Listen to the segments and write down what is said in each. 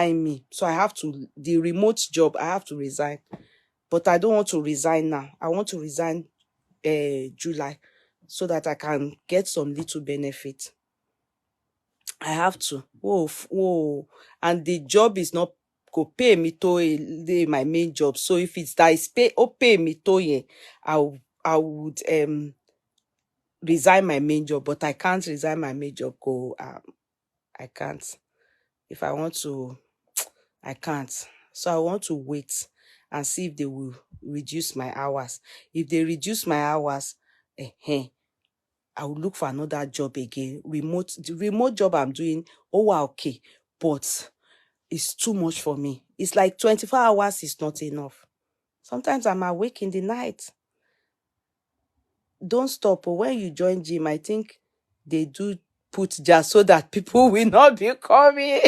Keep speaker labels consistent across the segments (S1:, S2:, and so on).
S1: me. So I have to, the remote job, I have to resign. But I don't want to resign now. I want to resign July so that I can get some little benefit. I have to. Whoa. And the job is not go pay me to my main job. So if it's that is pay me to I would resign my main job, but I can't resign my main job. I can't. If I want to, I can't. So I want to wait and see if they will reduce my hours. If they reduce my hours, I will look for another job again. The remote job I'm doing, okay, but it's too much for me. It's like 24 hours is not enough. Sometimes I'm awake in the night. Don't stop. When you join gym, I think they do put just so that people will not be coming.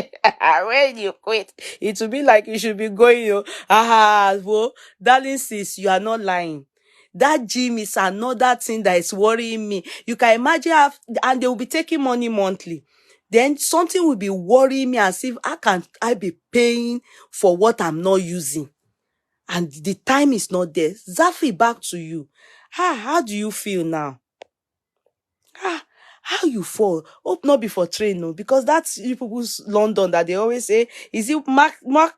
S1: When you quit, it will be like you should be going. Well, darling sis, you are not lying. That gym is another thing that is worrying me. You can imagine, and they will be taking money monthly. Then something will be worrying me as if I be paying for what I'm not using. And the time is not there. Zafi, back to you. How do you feel now? How you fall? Hope not before train, no, because that's you people's London that they always say, is it mark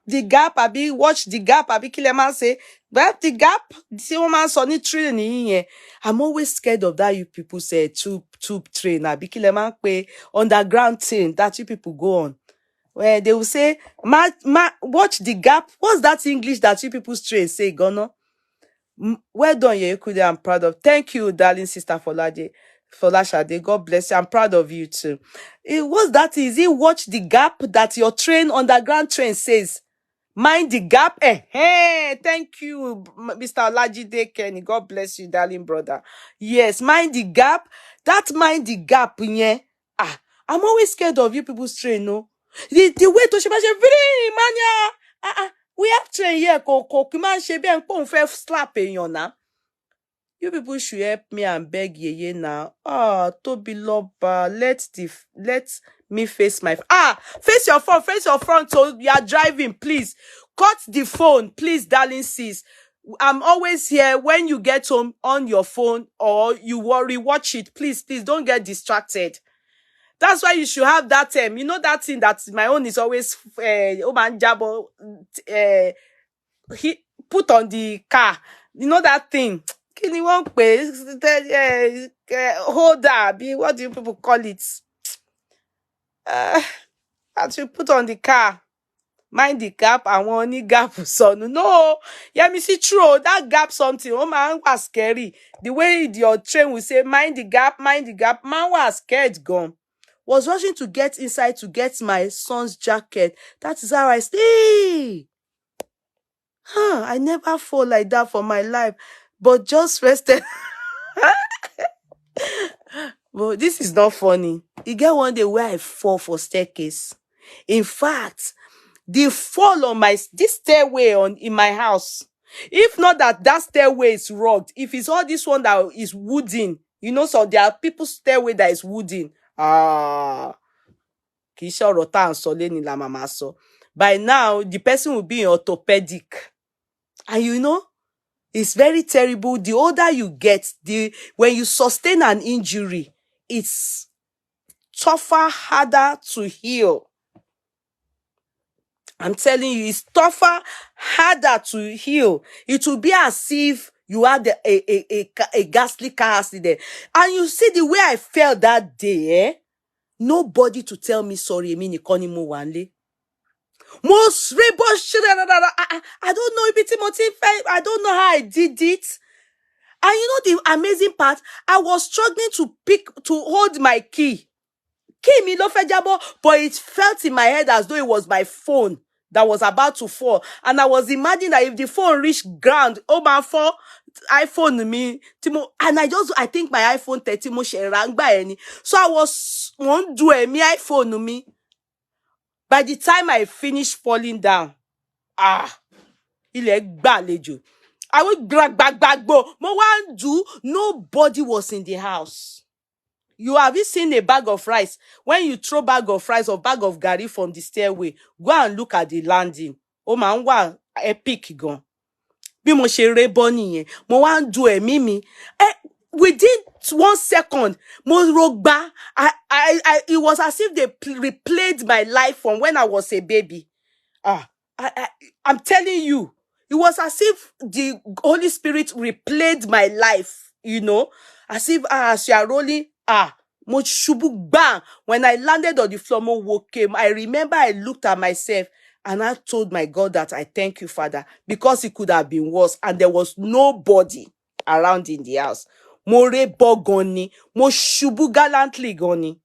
S1: the gap, abi watch the gap, abi kileman say, but the gap, see woman sonny train here. I'm always scared of that you people say tube train, abi kileman pay underground train that you people go on. Where they will say, watch the gap. What's that English that you people's train say, Gono? Well done, Yekude. I'm proud of. Thank you, darling sister Folashade. God bless you. I'm proud of you too. What's that? Is it watch the gap that your train, underground train says? Mind the gap. Thank you, Mr. Olajide Kenny. God bless you, darling brother. Yes, mind the gap. That mind the gap, yeah. I'm always scared of you people's train, no? The way to Shibashi, mania. We have train here, man, Shebe and Pon slap in your now. You people should help me and beg Yeye now. Toby Loba, let me face my face your front so you are driving, please. Cut the phone, please, darling sis. I'm always here when you get home on your phone or you worry, watch it. Please, don't get distracted. That's why you should have that you know that thing that my own is always Jabo he put on the car. You know that thing. Can you won't pay holder? What do you people call it? That you put on the car. Mind the gap and one gap son. No, yeah, me see true. That gap something. Oh man was scary. The way your train will say, mind the gap, man was scared gone. Was rushing to get inside to get my son's jacket. That is how I stay. I never fall like that for my life, but just rested. But this is not funny. You get one day where I fall for staircase. In fact, the fall on this stairway in my house. If not that stairway is rugged, if it's all this one that is wooden, you know, so there are people's stairway that is wooden. Kisha Rota and Soleni la mama so. By now, the person will be in orthopedic. And you know, it's very terrible. The older you get, when you sustain an injury, it's tougher, harder to heal. I'm telling you, it's tougher, harder to heal. It will be as if you had a ghastly car accident. And you see the way I felt that day, nobody to tell me sorry. I mean, most rebels, I don't know if it's I don't know how I did it. And you know the amazing part, I was struggling to hold my key. Me no fejabo, but it felt in my head as though it was my phone that was about to fall. And I was imagining that if the phone reached ground, my phone, iPhone me, and I think my iPhone 30 mo she rang by any. So I was won't do me iPhone me. By the time I finished falling down, ilẹ̀ gbàlejò. I would back, mo wan do. Nobody was in the house. You have you seen a bag of rice? When you throw bag of rice or bag of garri from the stairway, go and look at the landing. Ó máa ń wà epic gan. Bí mo ṣe ré bọ́ nìyẹn, mo wá ń du ẹ̀mí mi. Within 1 second, mo rọgbà. It was as if they replayed my life from when I was a baby. I'm telling you, it was as if the Holy Spirit replayed my life, you know, as if as you are rolling, mo ṣubú bang. When I landed on the floor, mo woke him. I remember I looked at myself and I told my God that I thank you, Father, because it could have been worse and there was nobody around in the house. Mo re bo gan ni, mo ṣubú gallantly gan ni.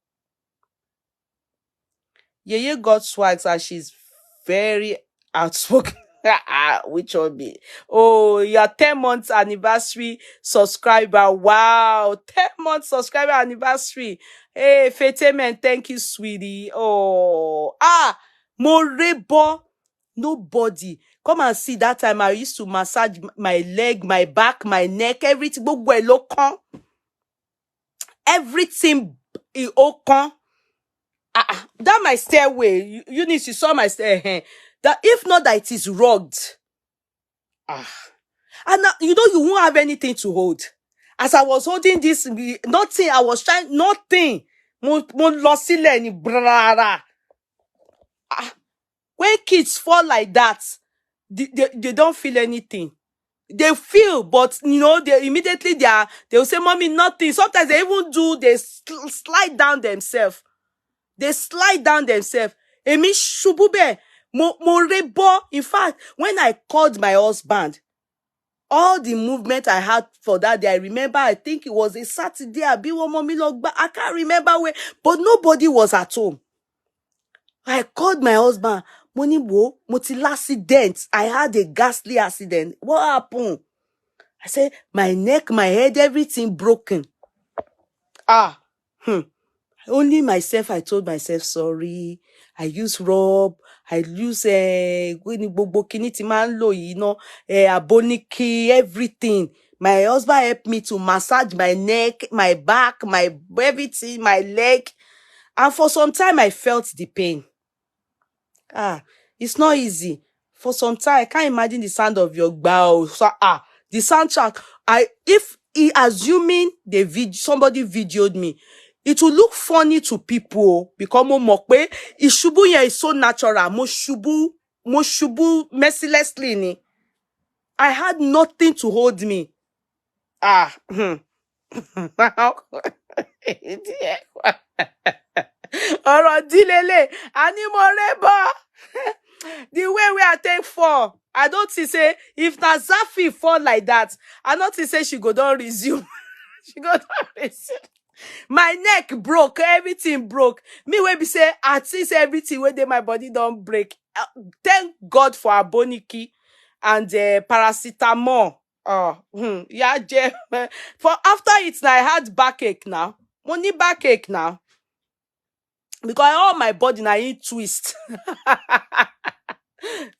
S1: Yeye got swags and she's very outspoken. Which one be? Oh, your 10 months anniversary subscriber. Wow, 10 months subscriber anniversary. Hey, Fetemen, thank you, sweetie. Oh, Morebo. Nobody. Come and see that time I used to massage my leg, my back, my neck, everything. Everything is open. That my stairway, you saw my stair. That if not that it is rugged. And now, you won't have anything to hold. As I was holding this, nothing, I was trying, nothing. Mo lost ni brara. When kids fall like that, they don't feel anything. They feel, but they immediately they'll say, "Mommy, nothing." Sometimes they slide down themselves. They slide down themselves. Emi shubube, mo rebo. In fact, when I called my husband, all the movement I had for that day, I remember, I think it was a Saturday. I can't remember where, but nobody was at home. I called my husband. Monibo, motil accident. I had a ghastly accident. What happened? I said, my neck, my head, everything broken. Only myself, I told myself, sorry. I use rub. I use aboniki, everything. My husband helped me to massage my neck, my back, my everything, my leg. And for some time, I felt the pain. It's not easy. For some time, I can't imagine the sound of your bow. So, the soundtrack. If assuming somebody videoed me, it will look funny to people because mo mọ̀ pé ìṣubú yẹn is so natural. Mo ṣubú mercilessly ni. I had nothing to hold me. Ọ̀rọ̀ dílélé, àní mo rébọ̀. The way we are take fall, I don't see say if Nazafi fall like that, I don't see say she go don resume. She go don resume. My neck broke, everything broke. Me wey be say at least everything wey dey my body don't break. Thank God for aboniki and paracetamol. Yeah, for after it, I had backache now. Money backache now. Because all my body now in twist.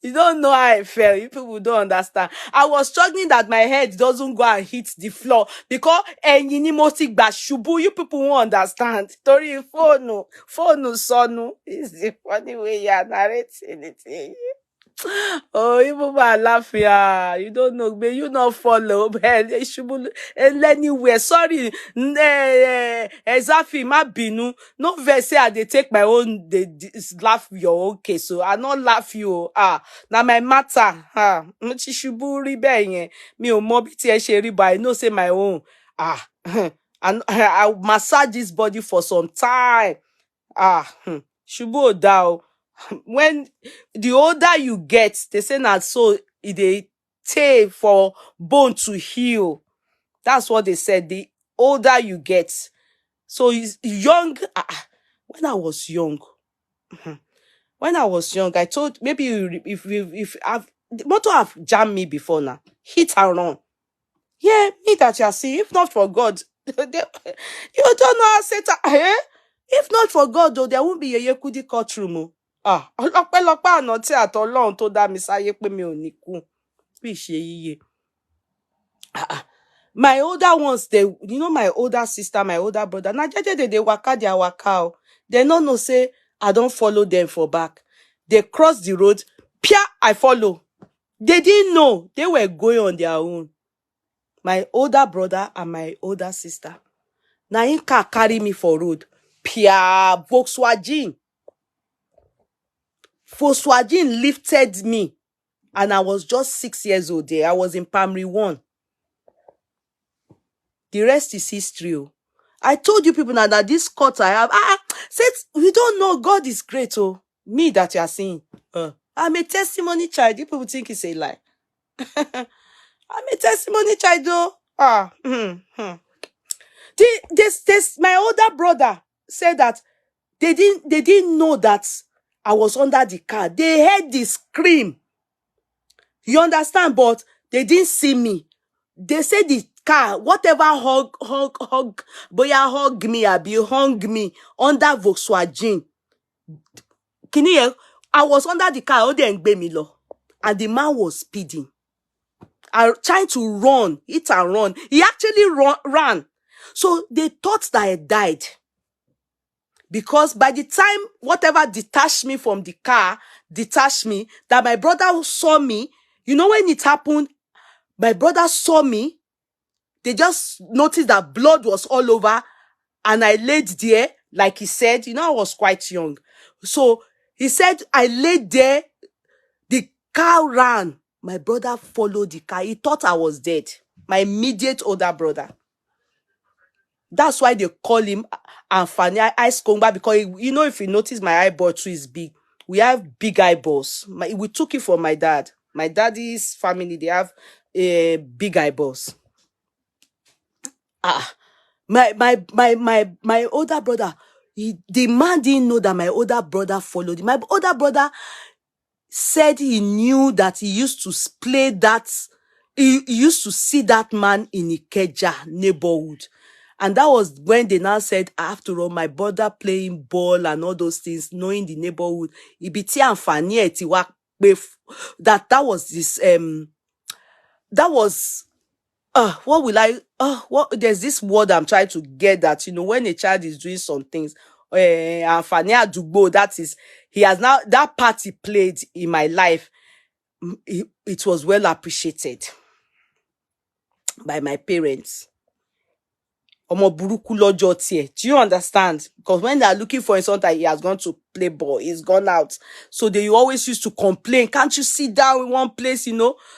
S1: You don't know how I felt. You people don't understand. I was struggling that my head doesn't go and hit the floor because you people won't understand. Story phone sonu is the funny way you are narrating it. Oh, you people are laughing. You don't know, but you not follow. Anywhere. Sorry. Zafi, ma binu. No verse say I dey take my own, they laugh your own case. So I not laugh you. Now my matter. Mchishubu ribe me o mobiti sheri, but I know say my own. And I massage this body for some time. Shubu odao. When the older you get, they say that so they take for bone to heal. That's what they said. The older you get. So young. When I was young, I told maybe if I've the motor have jammed me before now, hit and run. Yeah, me that you see. If not for God, you don't know how Satan. If not for God, though, there won't be a Yekudi courtroom. Ọpẹ́lọpẹ́ àná tí àtọlọ́run tó dá mi sáyé pé mi ò ní kú bí ṣe yíyẹ. My older ones, my older sister, my older brother, na jeje they waka their waka. They no know say I don't follow them for back. They cross the road, pia, I follow. They didn't know they were going on their own. My older brother and my older sister. Now him car carry me for road. Pia Volkswagen. Volkswagen lifted me. And I was just 6 years old there. I was in primary 1. The rest is history. I told you people now that this court I have, said we don't know. God is great. Oh, me that you are seeing. I'm a testimony child. You people think it's a lie. I'm a testimony child though. This my older brother said that they didn't know that I was under the car. They heard the scream. You understand? But they didn't see me. They said the car, whatever hug, boya hug me, abi hung me under Volkswagen. Can you hear? I was under the car, and the man was speeding. I trying to run, hit and run. He actually ran. So they thought that I died. Because by the time whatever detached me from the car, that my brother saw me, you know when it happened, my brother saw me, they just noticed that blood was all over, and I laid there, like he said, I was quite young. So he said, I laid there, the car ran. My brother followed the car. He thought I was dead. My immediate older brother. That's why they call him Anfani Ice Kongba, because if you notice, my eyeball too is big. We have big eyeballs. We took it from my dad. My daddy's family, they have big eyeballs. My older brother, the man didn't know that my older brother followed him. My older brother said he knew that he used to play that, he used to see that man in Ikeja neighborhood. And that was when they now said, after all, my brother playing ball and all those things, knowing the neighborhood, that was this, that was, what will I, there's this word I'm trying to get that, when a child is doing some things, that is, he has now, that part he played in my life, it was well appreciated by my parents. Do you understand? Because when they are looking for him, sometimes he has gone to play ball, he's gone out. So they always used to complain, can't you sit down in one place,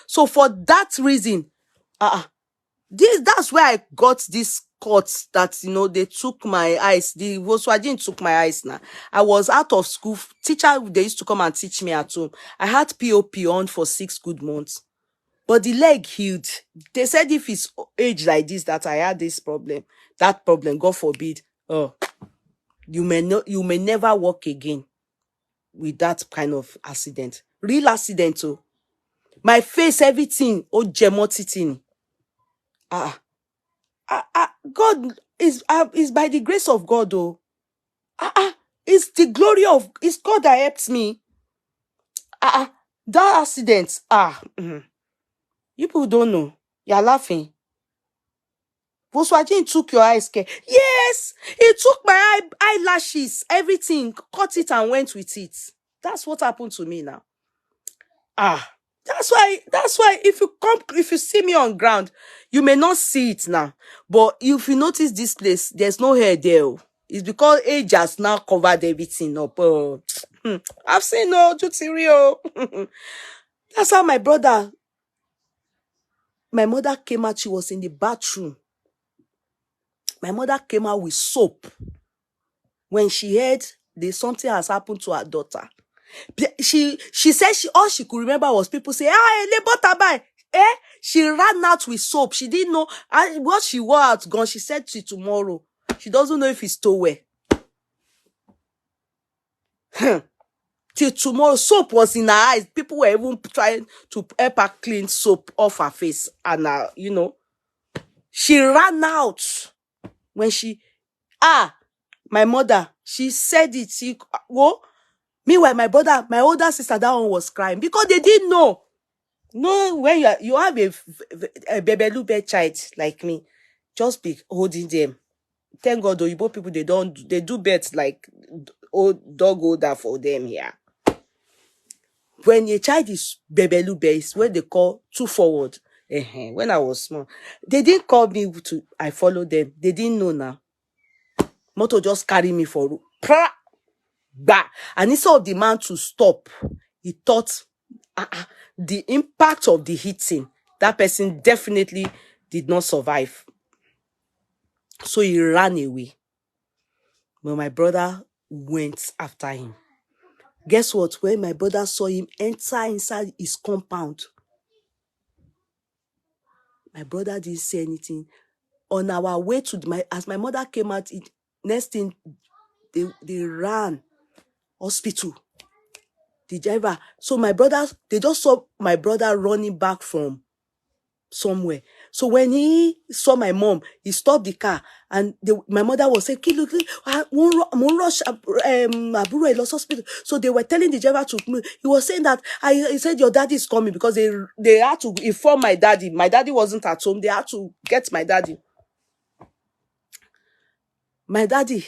S1: So for that reason, that's where I got this cuts that, they took my eyes. The Volkswagen took my eyes now. I was out of school. Teacher, they used to come and teach me at home. I had POP on for 6 good months. But the leg healed. They said if it's age like this that I had this problem, that problem, God forbid, you may never walk again with that kind of accident. Real accident, oh. My face, everything, gemotity. God is by the grace of God, though. It's the glory of, it's God that helps me. That accident, you people don't know. You're laughing. Volkswagen took your eyes care. Yes, he took my eyelashes, everything, cut it and went with it. That's what happened to me now. That's why if you see me on ground, you may not see it now. But if you notice this place, there's no hair there. It's because age has now covered everything up. I've seen no Jutiri. That's how my mother came out. She was in the bathroom. My mother came out with soap when she heard something has happened to her daughter. She said all she could remember was people say, she ran out with soap. She didn't know what she wore out gone. She said till tomorrow. She doesn't know if it's towel. Till tomorrow, soap was in her eyes. People were even trying to help her clean soap off her face. And, she ran out when my mother, she said it. Meanwhile, my older sister, that one was crying because they didn't know. No, when you have a bebelube child like me, just be holding them. Thank God, Oyibo people, they do bet like old dog holder for them here. When a child is bebelube, is what they call two forward. When I was small, they didn't call me to. I follow them. They didn't know now. Motor just carry me for bah. And instead of the man to stop, he thought the impact of the hitting, that person definitely did not survive. So he ran away. But my brother went after him. Guess what? When my brother saw him enter inside his compound, my brother didn't say anything. On our way to as my mother came out, next thing they ran hospital. The driver. So my brother, they just saw my brother running back from somewhere. So when he saw my mom, he stopped the car, and my mother was saying, "Kilo, rush Aburo lost hospital." So they were telling the driver to move. He was saying that he said your daddy is coming, because they had to inform my daddy. My daddy wasn't at home. They had to get my daddy. My daddy,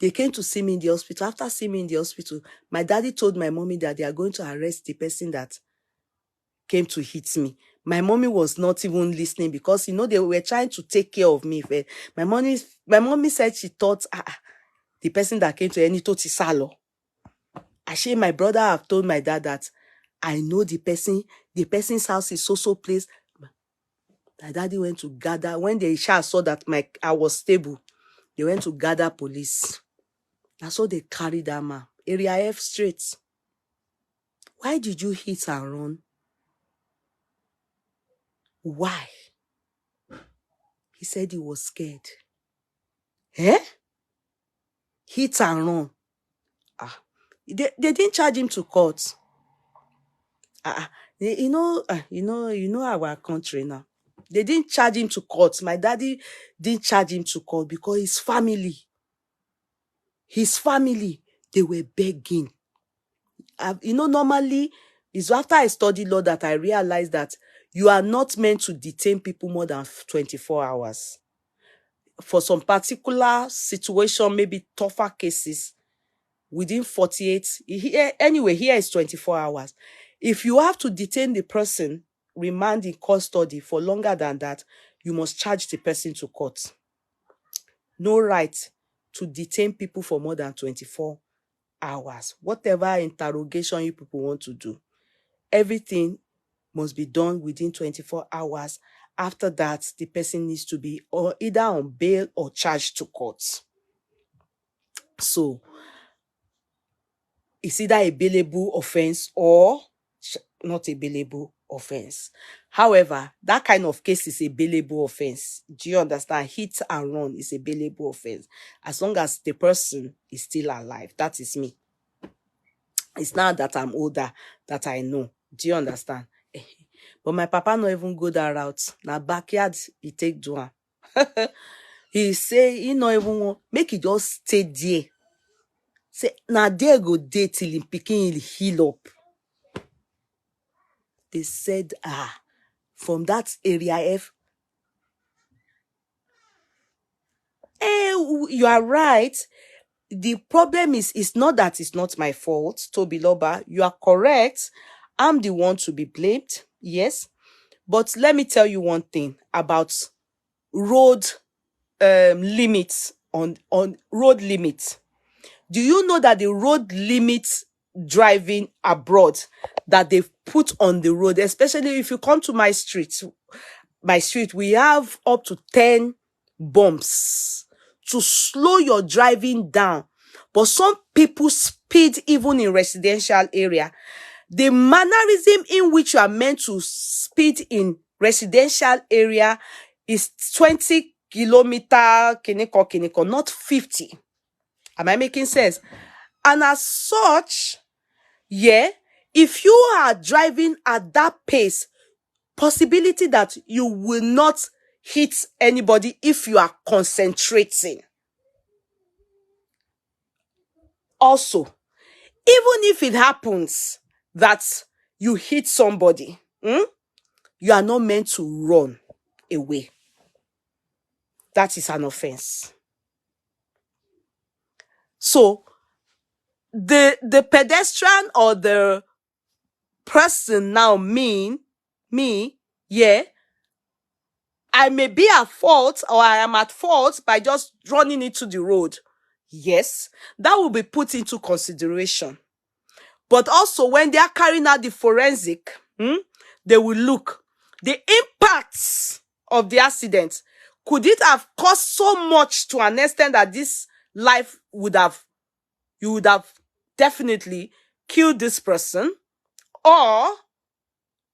S1: they came to see me in the hospital. After seeing me in the hospital, my daddy told my mommy that they are going to arrest the person that came to hit me. My mommy was not even listening, because they were trying to take care of me. My mommy said she thought the person that came to any toti salo. Actually, my brother have told my dad that I know the person's house is so place. My daddy went to gather. When they saw that I was stable, they went to gather police. That's how they carried that man. Area F straight. Why did you hit and run? Why? He said he was scared. Hit and run. They didn't charge him to court. You know our country now. They didn't charge him to court. My daddy didn't charge him to court because his family, they were begging. Normally, it's after I studied law that I realized that you are not meant to detain people more than 24 hours. For some particular situation, maybe tougher cases, within 48, anyway, here is 24 hours. If you have to detain the person, remand in custody for longer than that, you must charge the person to court. No right to detain people for more than 24 hours. Whatever interrogation you people want to do, everything must be done within 24 hours. After that, the person needs to be either on bail or charged to court. So, it's either a bailable offense or not a bailable offense. However, that kind of case is a bailable offense. Do you understand? Hit and run is a bailable offense. As long as the person is still alive. That is me. It's now that I'm older that I know. Do you understand? But my papa not even go that route. Now backyard, he take do am. He say he not even want, make it just stay there. Say, now there go dey till him pikin heal up. They said, from that area F. You are right. The problem is, it's not that it's not my fault, Tobiloba. You are correct. I'm the one to be blamed. Yes. But let me tell you one thing about road limits on road limits. Do you know that the road limits driving abroad that they've put on the road, especially if you come to my street, we have up to 10 bumps to slow your driving down. But some people speed even in residential area. The mannerism in which you are meant to speed in residential area is 20 kilometer kiniko, not 50. Am I making sense? And as such, if you are driving at that pace, possibility that you will not hit anybody if you are concentrating. Also, even if it happens that you hit somebody, you are not meant to run away. That is an offense. So the pedestrian or the person now me, yeah, I may be at fault or I am at fault by just running into the road. Yes, that will be put into consideration. But also when they are carrying out the forensic, they will look. The impacts of the accident, could it have caused so much to an extent that this life you would have definitely killed this person? Or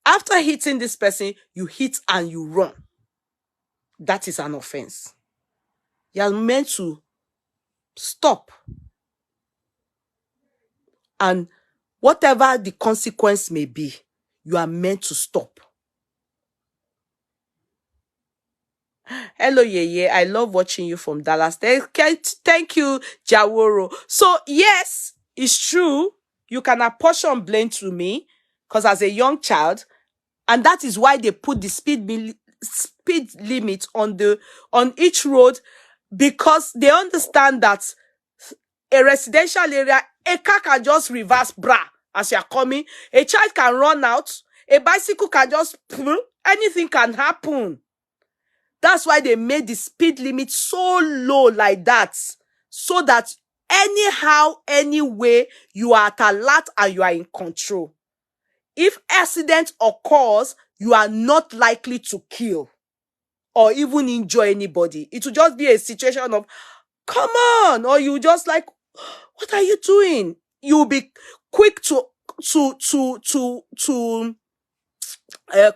S1: after hitting this person, you hit and you run. That is an offense. You are meant to stop. And whatever the consequence may be, you are meant to stop. Hello, Yeye. I love watching you from Dallas. Thank you, Jaworo. So, yes, it's true. You can apportion blame to me because as a young child, and that is why they put the speed limit on each road, because they understand that a residential area, a car can just reverse bra as you are coming. A child can run out. A bicycle can just, anything can happen. That's why they made the speed limit so low like that, so that anyhow, anyway, you are at alert and you are in control. If accident occurs, you are not likely to kill or even injure anybody. It will just be a situation of, come on, or you just like, what are you doing? You'll be quick to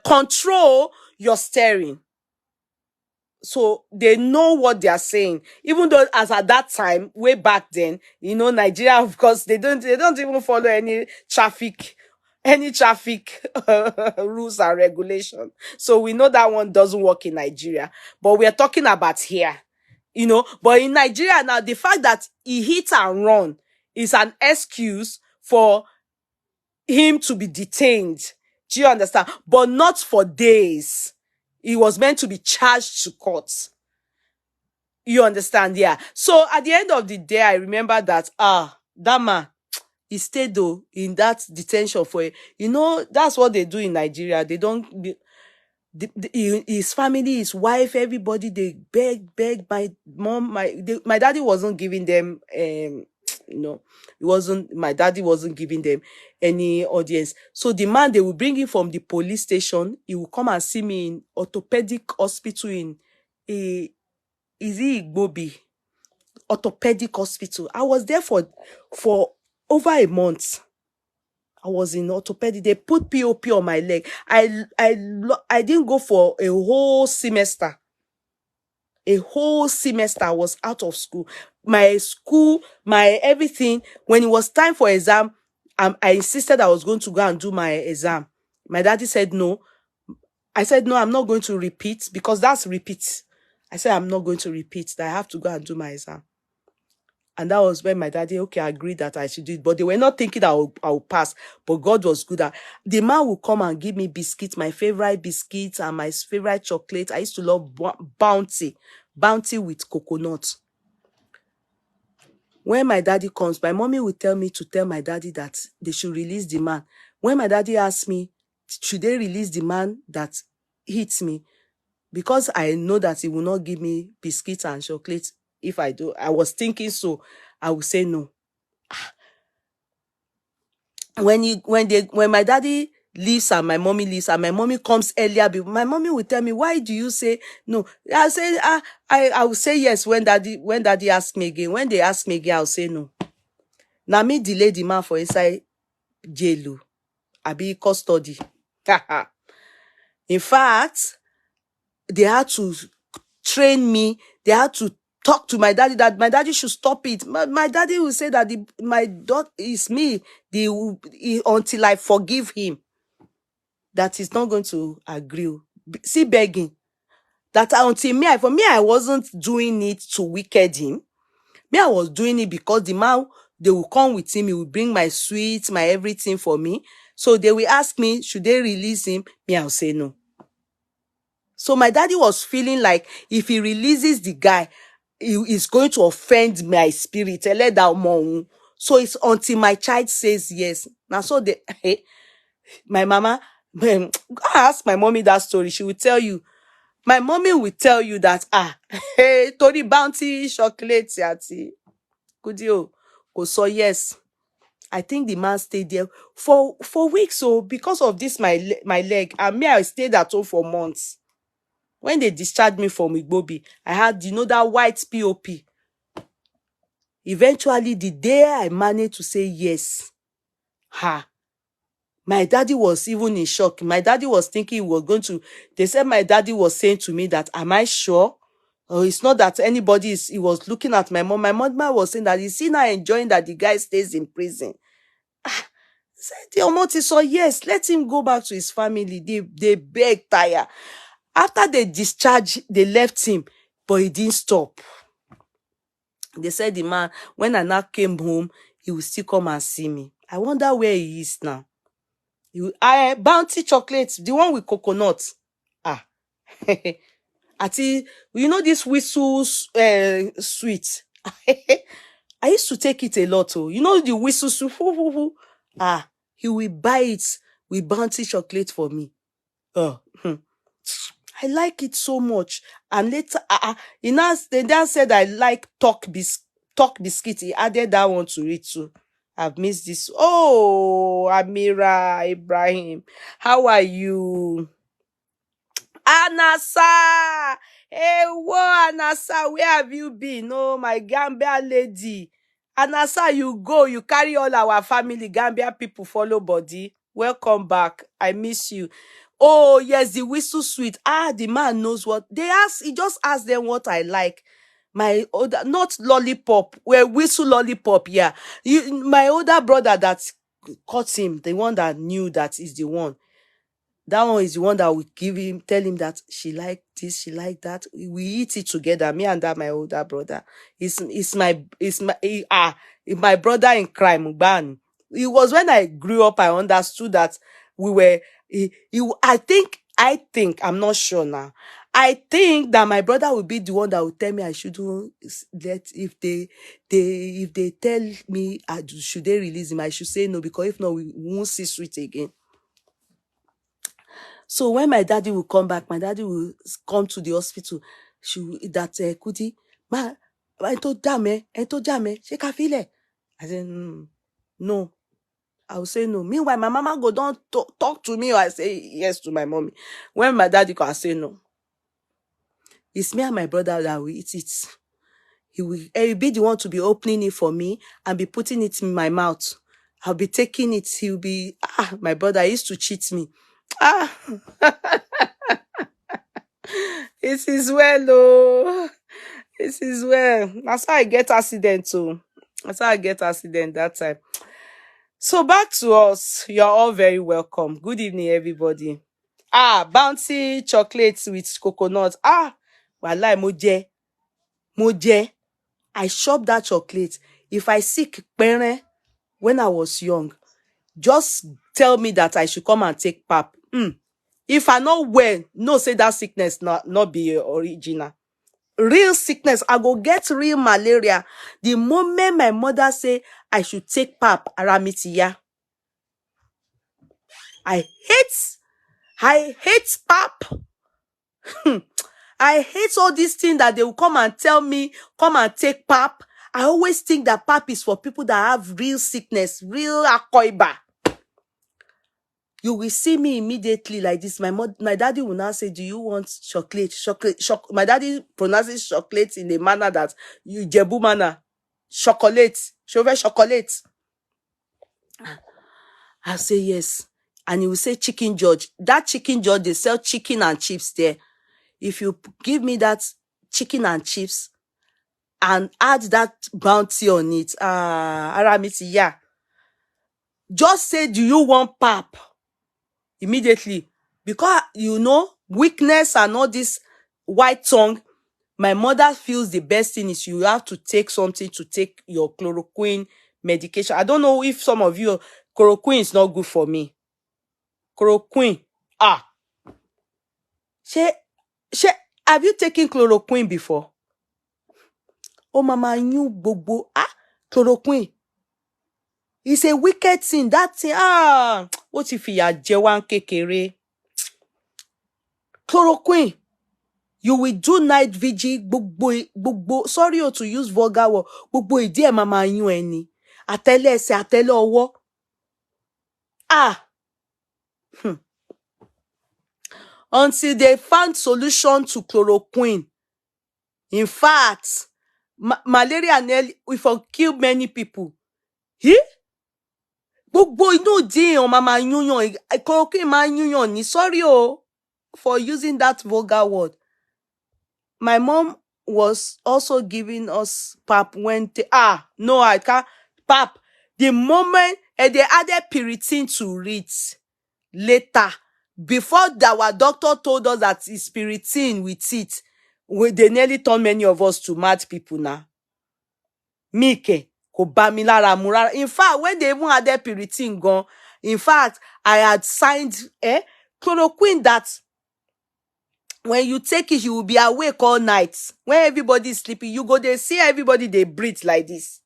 S1: control your steering. So they know what they are saying, even though as at that time, way back then, Nigeria, of course, they don't even follow any traffic rules and regulation. So we know that one doesn't work in Nigeria, but we are talking about here, but in Nigeria now, the fact that he hit and run is an excuse for him to be detained. Do you understand? But not for days. He was meant to be charged to court. You understand? Yeah. So at the end of the day, I remember that, that man, he stayed though in that detention for, that's what they do in Nigeria. They don't, his family, his wife, everybody, they beg my mom, my daddy wasn't giving them, my daddy wasn't giving them any audience. So the man, they will bring him from the police station. He will come and see me in orthopedic hospital in Igbobi orthopedic hospital. I was there for over a month. I was in orthopedic. They put POP on my leg. I didn't go for a whole semester. A whole semester. I was out of school. My everything. When it was time for exam, I insisted I was going to go and do my exam. My daddy said no. I said no, I'm not going to repeat, because that's repeat. I said I'm not going to repeat, that I have to go and do my exam. And that was when my daddy, agreed that I should do it. But they were not thinking I will pass. But God was good at. The man will come and give me biscuits, my favorite biscuits and my favorite chocolate. I used to love Bounty with coconut. When my daddy comes, my mommy will tell me to tell my daddy that they should release the man. When my daddy asked me, should they release the man that hits me? Because I know that he will not give me biscuits and chocolate. If I do, I was thinking so, I will say no. When my daddy leaves and my mommy leaves and my mommy comes earlier, my mommy will tell me, why do you say no? I'll say, I will say yes when daddy asks me again. When they ask me again, I'll say no. Now me delay the man for inside jail. I be custody. In fact, they had to train me. They had to talk to my daddy that my daddy should stop it. My daddy will say that my daughter is me until I forgive him. That he's not going to agree. See, begging. That until I wasn't doing it to wicked him. Me, I was doing it because the man they will come with him. He will bring my sweets, my everything for me. So they will ask me, should they release him? Me, I'll say no. So my daddy was feeling like if he releases the guy, he is going to offend my spirit. So it's until my child says yes. Now, so my mama, ask my mommy that story. She will tell you. My mommy will tell you that, hey, Tori Bounty chocolate, yati. Could you? So yes. I think the man stayed there for weeks. So because of this, my leg, and me, I stayed at home for months. When they discharged me from Igbobi, I had, that white POP. Eventually, the day I managed to say yes, my daddy was even in shock. My daddy was thinking he was going to, they said my daddy was saying to me that, am I sure? Or it's not that anybody he was looking at my mom. My mother was saying that, is he not enjoying that the guy stays in prison? Said the Omoti saw, yes, let him go back to his family. They begged, tire. After they discharged, they left him, but he didn't stop. They said the man, when I now came home, he will still come and see me. I wonder where he is now. Bounty chocolate, the one with coconut. Ati, this whistle sweet. I used to take it a lot. Oh, the whistle sweet. He will buy it with Bounty chocolate for me. I like it so much. And later, they now said I like Tuck biscuit. He added that one to it too. I've missed this. Oh, Amira Ibrahim, how are you? Anasa! Hey, whoa, Anasa, where have you been? Oh, my Gambia lady. Anasa, you go. You carry all our family. Gambia people follow body. Welcome back. I miss you. Oh, yes, the whistle sweet. The man knows what. He just asked them what I like. My older, not lollipop, whistle lollipop, yeah. My older brother that caught him, the one that knew that is the one. That one is the one that will tell him that she like this, she like that. We eat it together, me and that my older brother. It's my brother in crime, Ban. It was when I grew up, I understood that we were. I think I'm not sure now. I think that my brother will be the one that will tell me I shouldn't let if they tell me should they release him, I should say no, because if not, we won't see sweet again. So when my daddy will come back, my daddy will come to the hospital. Kuti, ma, I told Jame, she can feel it. I said, no. I will say no. Meanwhile, my mama go don't talk to me, or I say yes to my mommy. When my daddy can say no. It's me and my brother that will eat it. He will be the one to be opening it for me and be putting it in my mouth. I'll be taking it. He'll be, my brother used to cheat me. It is well, oh. It is well. That's how I get accident too. That's how I get accident that time. So back to us. You're all very welcome. Good evening, everybody. Bouncy chocolates with coconut. Walai moje. I shop that chocolate. If I sick when I was young, just tell me that I should come and take pap. If I know when, no say that sickness not be original. Real sickness, I go get real malaria. The moment my mother say I should take pap, aramitiya. I hate pap. I hate all these things that they will come and tell me, come and take pap. I always think that pap is for people that have real sickness, real akoiba. You will see me immediately like this. My daddy will now say, do you want chocolate? My daddy pronounces chocolate in a manner that you Jebu manner. Chocolate. Chauve chocolate. I'll say yes. And he will say Chicken George. That Chicken George, they sell chicken and chips there. If you give me that chicken and chips and add that bounty on it, aramiti, yeah. Just say, do you want pap? Immediately. Because, weakness and all this white tongue, my mother feels the best thing is you have to take something to take your chloroquine medication. I don't know if some of you, chloroquine is not good for me. Chloroquine. Have you taken chloroquine before? Oh, mama, you bobo. Chloroquine. It's a wicked thing. That thing. What if you are Jewan kekere? Chloroquine. You will do night vigil. Gbogbo. Sorry to use vulgar word. Gbogbo ìdí ẹ̀ mama yún ẹni. Àtẹ́lẹ̀ ẹsẹ̀, àtẹ́lẹ̀ ọwọ́. Until they found solution to chloroquine. In fact, malaria nearly will kill many people. Gbogbo inú ìdí èèyàn mama yúnyàn. Chloroquine máa yúnyàn ní. Sorry for using that vulgar word. My mom was also giving us pap when no, I can't. Pap. The moment they added Piriton to it later, before our doctor told us that it's Piriton with it, they nearly turned many of us to mad people now. Mike, kò bá mi lára mu rárá. In fact, when they even added Piriton gone, in fact, I had signed chloroquine that when you take it, you will be awake all night. When everybody is sleeping, you go there, see everybody, they breathe like this.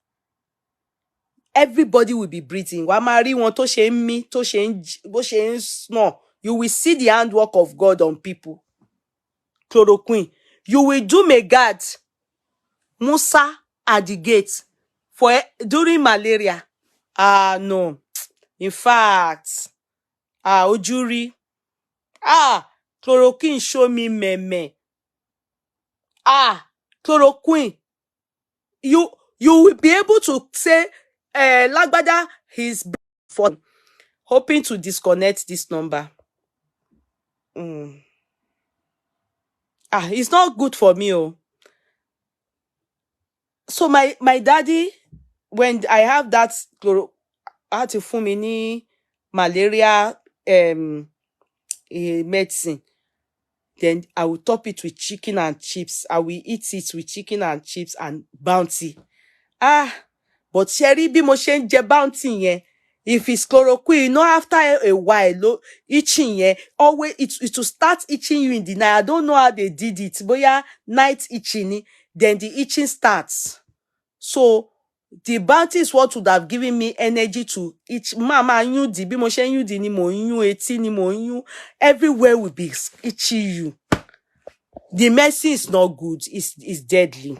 S1: Everybody will be breathing. Wàá máa rí wọn tó ṣe ń mí, tó ṣe ń bó ṣe ń snore. You will see the handwork of God on people. Chloroquine. You will do Megad, Musa at the gate during malaria. No. In fact, Ojuri. Chloroquine show me meme. Chloroquine. You will be able to say, Lagbada, he's for hoping to disconnect this number. It's not good for me. So my daddy, when I have that I had to fumini malaria medicine, then I will top it with chicken and chips. I will eat it with chicken and chips and Bounty. But Sherry bí mo ṣe ń jẹ Bounty yẹn, if it's chloroquine, after a while, itching yẹn, always it will start itching you in the night. I don't know how they did it. Boya night itching, then the itching starts. So the Bounty is what would have given me energy to itch. Mama, you di bí mo ṣe ń di ni mo yún, etí ni mo yún. Everywhere will be itching you. The medicine is not good. It's deadly.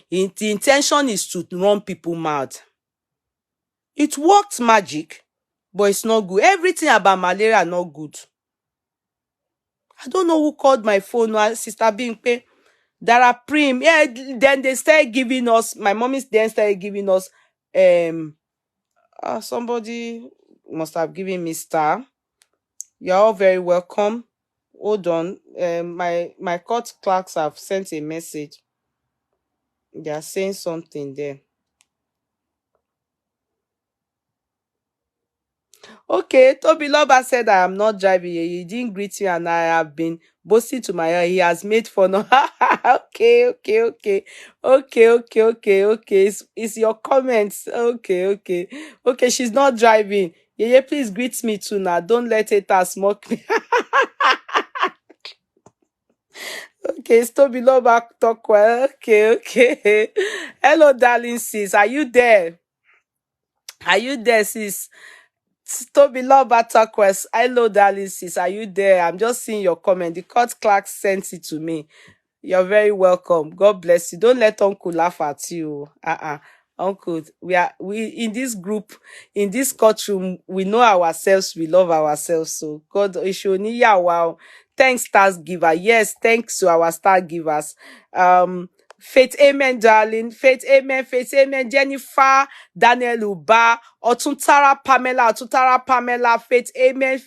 S1: The intention is to run people mad. It worked magic, but it's not good. Everything about malaria not good. I don't know who called my phone. Sister Bimpe, Daraprim. Yeah, then they started giving us, my mommy then started giving us, somebody must have given me star. You're all very welcome. Hold on. My court clerks have sent a message. They are saying something there. Okay, Tobiloba said I am not driving. He didn't greet you and I have been boasting to my ear. He has made fun of Okay. It's your comments. Okay. She's not driving. Yeah, please greet me too now. Don't let it smoke me. Okay, it's Tobiloba talk well. Okay. Hello, darling sis. Are you there? Sis? Tobiloba Takwes. Hello, darling sis. Are you there? I'm just seeing your comment. The court clerk sent it to me. You're very welcome. God bless you. Don't let Uncle laugh at you. Uncle, we in this group, in this courtroom, we know ourselves, we love ourselves. So God, wow. Thanks, stars giver. Yes, thanks to our star givers. Faith, amen, darling. Faith, amen. Jennifer, Daniel Uba, Otuntara Pamela, Faith, amen.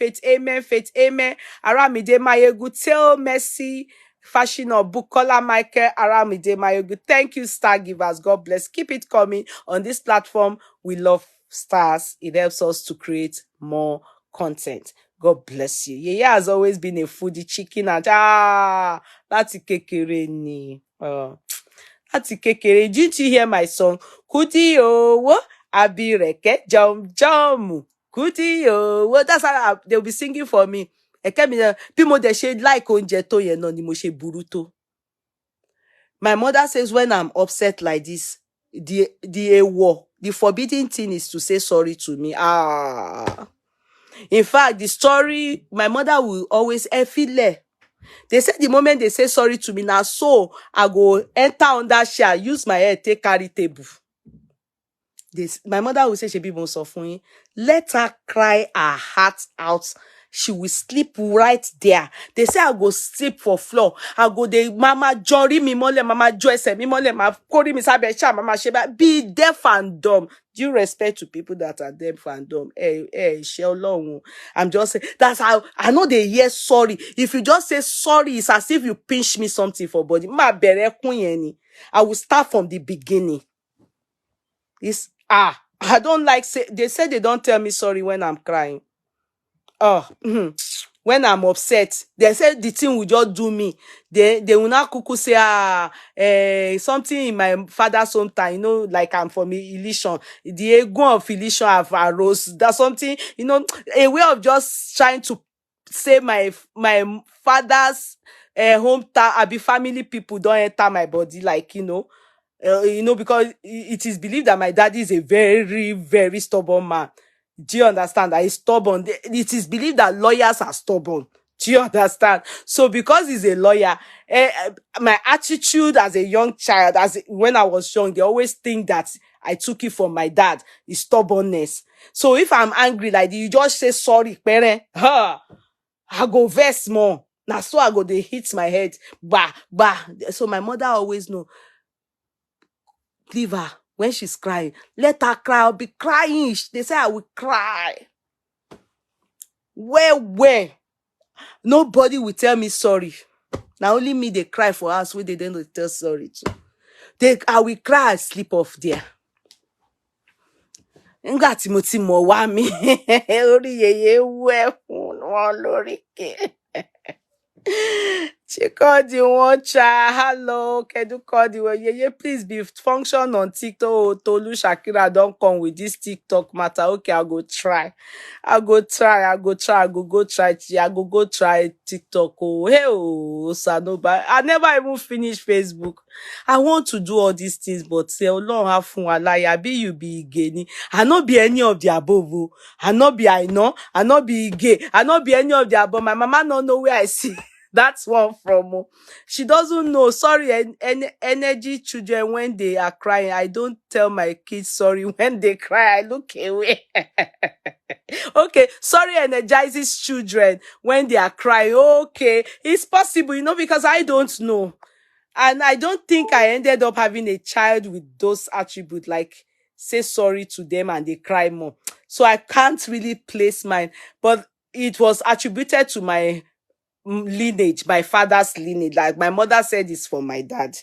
S1: Aramide Mayegu, Tell Mercy, Fashion of Bukola Michael, Aramide Mayegu. Thank you, star givers. God bless. Keep it coming on this platform. We love stars. It helps us to create more content. God bless you. Yeah, has always been a foodie, chicken and that's kékeré ni. Ati kekere, didn't you hear my song? Kuti owo, abireke, jom jom. Kuti owo. That's how they'll be singing for me. Bí mo dẹ̀ ṣe like oúnjẹ tó yẹn náà ni mo ṣe burú tó. My mother says when I'm upset like this, the forbidden thing is to say sorry to me. In fact, the story, my mother will always feel. They said the moment they say sorry to me now, so I go enter under chair, use my head, take carry table. My mother will say, Shebi mo sọ fún yín, let her cry her heart out. She will sleep right there. They say I go sleep for floor. I go the mama jori mi mole, mama joyce mi mole, ma kori mi sabe cha, mama sheba. Be deaf and dumb. Due respect to people that are deaf and dumb. I'm just saying, that's how I know they hear sorry. If you just say sorry, it's as if you pinch me something for body. Ma bere kun yen ni. I will start from the beginning. I don't like they say they don't tell me sorry when I'm crying. When I'm upset, they say the thing will just do me. They will not kuku say something in my father's hometown, you know, like I'm from Ilishon. The ego of Ilishon have arose. That's something, you know, a way of just trying to say my father's hometown, I be family people don't enter my body, like, you know, because it is believed that my daddy is a very, very stubborn man. Do you understand? That he's stubborn. It is believed that lawyers are stubborn. Do you understand? So because he's a lawyer, my attitude as a young child, when I was young, they always think that I took it from my dad, his stubbornness. So if I'm angry, like you just say sorry, parent, I go vex more. Now so I go, they hit my head. Bah. So my mother always know. Leave her when she's crying. Let her cry. I'll be crying. They say I will cry. Where? Nobody will tell me sorry. Now only me they cry for us when they don't tell sorry to. I will cry and sleep off there. Nga Timothy mo wa mi. Ori yeye we fun won lori ke. She called you one child. Hello, Kedu called you. Yeah, please be function on TikTok. Oh, Tolu Shakira don't come with this TikTok matter. Okay, I'll go try. I go try TikTok. Oh, hey, Sanoba. I never even finish Facebook. I want to do all these things, but say, Lord, have fun. I be you be gay. I not be any of the above. I not be I know. I not be gay. I not be any of the above. My mama don't know where I see. That's one from. She doesn't know. Sorry, energy children when they are crying. I don't tell my kids sorry when they cry. I look away. Okay, sorry energizes children when they are crying. Okay, it's possible, you know, because I don't know. And I don't think I ended up having a child with those attributes, like say sorry to them and they cry more. So I can't really place mine. But it was attributed to my lineage, my father's lineage. Like my mother said, it's for my dad.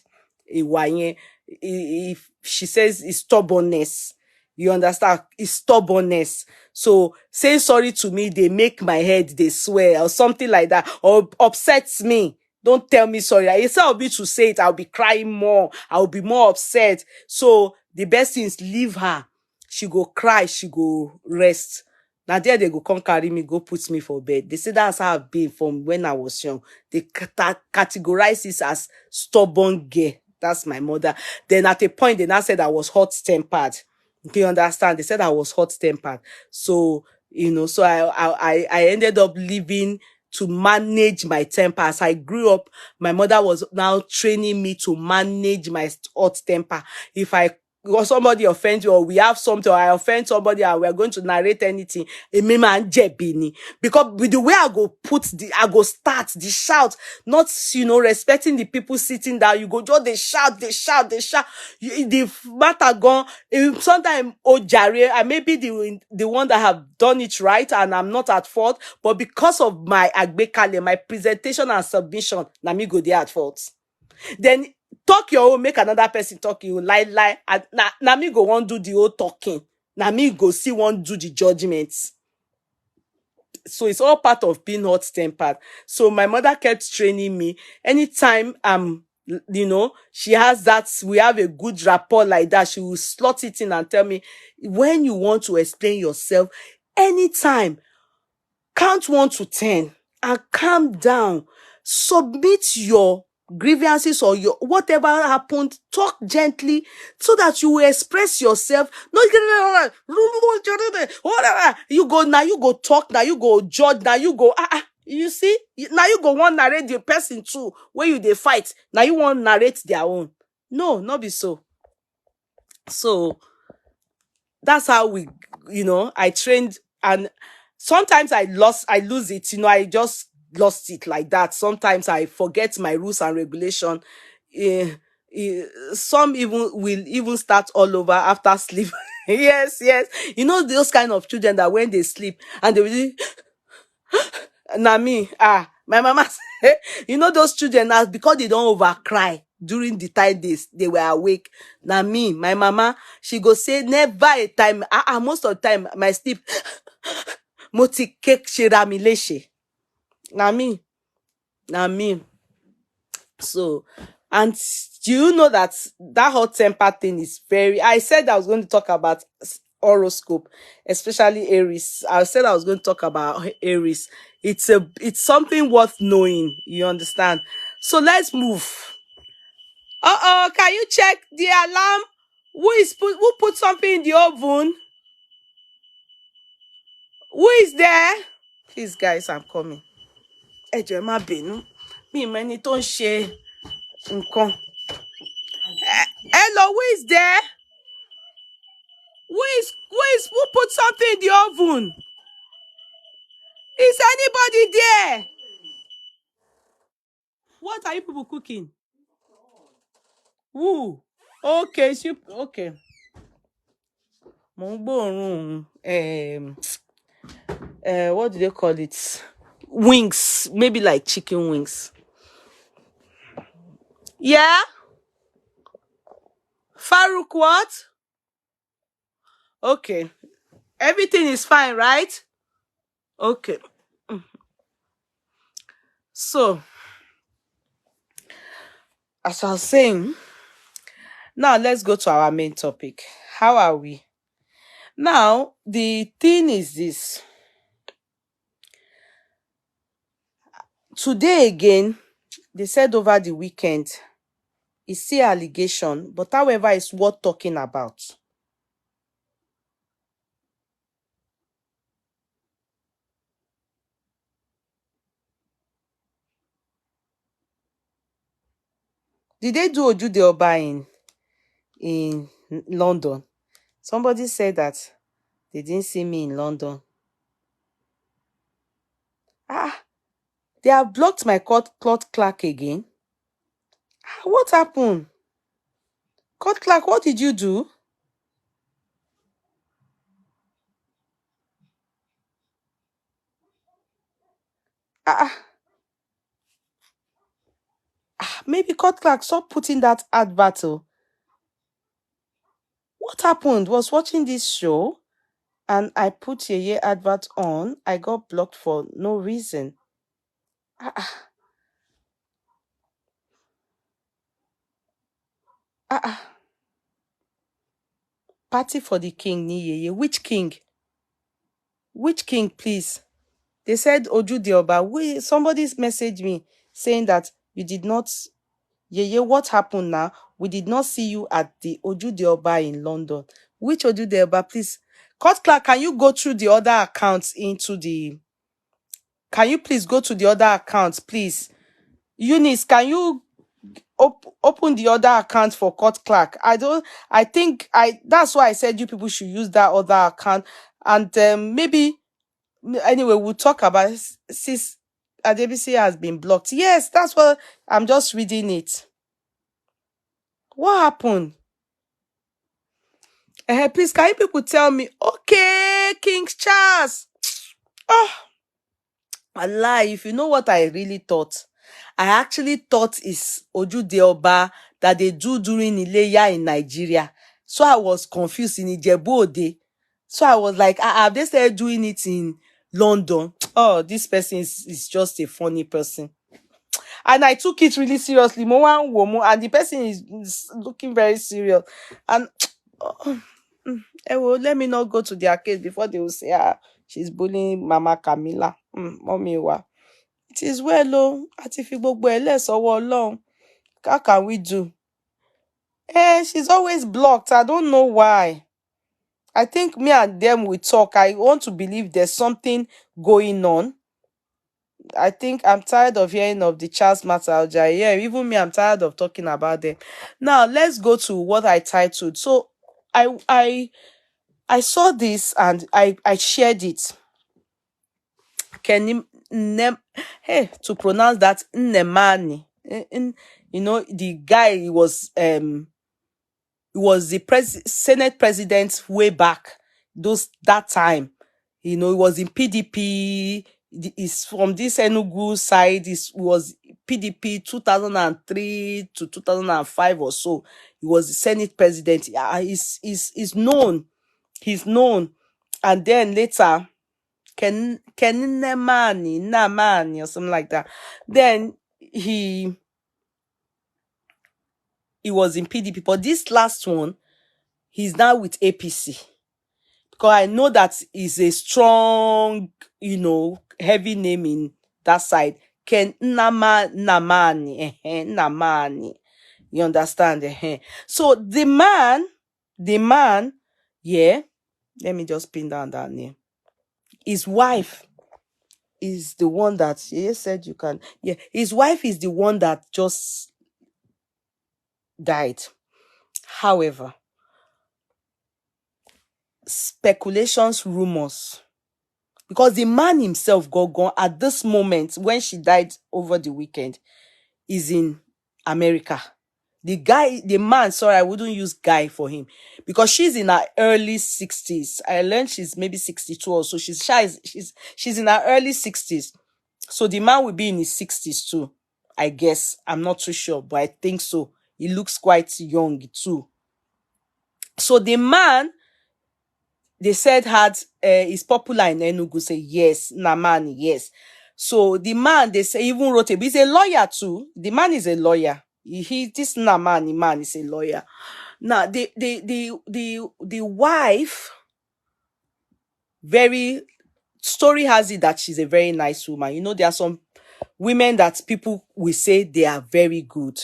S1: If she says it's stubbornness, you understand? It's stubbornness. So saying sorry to me, they make my head, they swear or something like that, or upsets me. Don't tell me sorry. Instead of me to say it, I'll be crying more. I'll be more upset. So the best thing is leave her. She go cry, she go rest. Now there they go come carry me, go put me for bed. They say that's how I've been from when I was young. They categorize this as stubborn girl. That's my mother. Then at a point, they now said I was hot-tempered. Do you understand? They said I was hot-tempered. So, you know, so I ended up living to manage my temper. As I grew up, my mother was now training me to manage my hot temper. If somebody offends you, or we have something, or I offend somebody and we're going to narrate anything, because with the way I go start the shout, not, you know, respecting the people sitting down, you go just they shout. The matter gone. Sometimes, jare, I may be the one that have done it right and I'm not at fault, but because of my agbekale, my presentation and submission, na me go there at fault. Then talk your own, make another person talk you, lie. Na me go one do the whole talking. Na me go see one do the judgments. So it's all part of being hot-tempered. So my mother kept training me. Anytime I'm she has that, we have a good rapport like that. She will slot it in and tell me, when you want to explain yourself, anytime, count 1 to 10 and calm down. Submit your grievances or your whatever happened. Talk gently so that you will express yourself. No, you go now, you go talk now, you go judge now, you go you see, now you go one narrate the person too where you they fight. Now you want narrate their own. No, not be so. So that's how I trained, and sometimes I lose it, I just lost it like that. Sometimes I forget my rules and regulation. Eh, some even will even start all over after sleep. Yes, yes. Those kind of children that when they sleep and they will na me, my mama say, those children now, because they don't over cry during the time they were awake. Na me, my mama, she go say, never a time, most of the time, my sleep, moti cake shira mi leshe. Na me. So, and do you know that hot temper thing is very, I said I was going to talk about horoscope, especially Aries. I said I was going to talk about Aries. It's something worth knowing. You understand? So let's move. Can you check the alarm? Who put something in the oven? Who is there? Please, guys, I'm coming. Ẹ jọ̀ọ́ ẹ má bínú. Mi mọ ẹni tó ń ṣe nǹkan. Hello, who is there? Who put something in the oven? Is anybody there? What are you people cooking? Who? Okay, okay. Mo ń gbóòórùn, what do they call it? Wings, maybe like chicken wings. Yeah? Farouk, what? Okay. Everything is fine, right? Okay. So, as I was saying, now let's go to our main topic. How are we? Now, the thing is this. Today again, they said over the weekend, it's still allegation, but however, it's worth talking about. Did they do Ojude Oba in London? Somebody said that they didn't see me in London. They have blocked my court clerk again. What happened? Court clerk, what did you do? Maybe court clerk, stop putting that advert. What happened? Was watching this show and I put a advert on. I got blocked for no reason. Party for the king, ni. Which king? Which king, please? They said Ojude Oba. Somebody's messaged me saying that you did not. What happened now? We did not see you at the Ojude Oba in London. Which Ojude Oba, please? Court clerk, can you go through the other accounts Can you please go to the other accounts, please? Eunice, can you open the other account for court clerk? That's why I said you people should use that other account. And maybe, anyway, we'll talk about since Adebisi has been blocked. Yes, that's what I'm just reading it. What happened? Please, can you people tell me? Okay, King Charles. Oh, Allah, if you know what I really thought, I actually thought it's Ojude Oba that they do during Ileya in Nigeria. So I was confused in Ijebu Ode. So I was like, they started doing it in London. Oh, this person is just a funny person. And I took it really seriously. Mo wa n wo mo, and the person is looking very serious. And well, let me not go to their case before they will say, she's bullying Mama Camila. Mommy wa. It is well, oh. Àti fi gbogbo ẹ̀ lẹ̀ sọ́wọ́ Ọlọ́run. How can we do? She's always blocked. I don't know why. I think me and them will talk. I want to believe there's something going on. I think I'm tired of hearing of the Charles Matalja. Yeah, even me, I'm tired of talking about them. Now, let's go to what I titled. So, I saw this and I shared it. Hey, to pronounce that Nemani. The guy he was the Senate president way back that time. He was in PDP. Is from this Enugu side. It was PDP 2003 to 2005 or so. He was the Senate president. He's known. He's known. And then later, Namani or something like that. Then he was in PDP. But this last one, he's now with APC. Because I know that is a strong, heavy name in that side. Namani. You understand? So the man, yeah, let me just pin down that name. His wife is the one that he said you can. Yeah, his wife is the one that just died. However, speculations, rumors, because the man himself got gone at this moment when she died over the weekend is in America. The man, sorry, I wouldn't use guy for him because she's in her early 60s. I learned she's maybe 62 or so. She's in her early 60s. So the man will be in his 60s too, I guess. I'm not too sure, but I think so. He looks quite young too. So the man, they said is popular in Enugu. Say yes, Namani, yes. So the man, they say, even wrote he's a lawyer too. The man is a lawyer. This Namani man is a lawyer. Now the wife, story has it that she's a very nice woman. There are some women that people will say they are very good.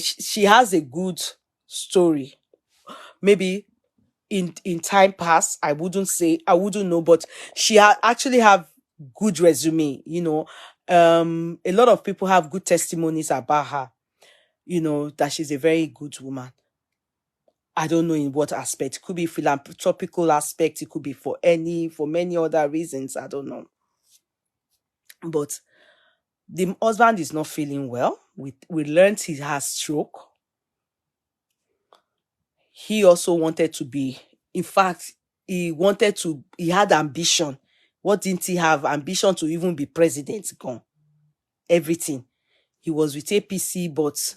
S1: She has a good story. Maybe in time past, I wouldn't know, but she actually have good resume. A lot of people have good testimonies about her. That she's a very good woman. I don't know in what aspect. It could be philanthropical aspect. It could be for many other reasons. I don't know. But the husband is not feeling well. We learned he has stroke. He also wanted to be, in fact, he had ambition. What didn't he have? Ambition to even be president. Gone. Everything. He was with APC, but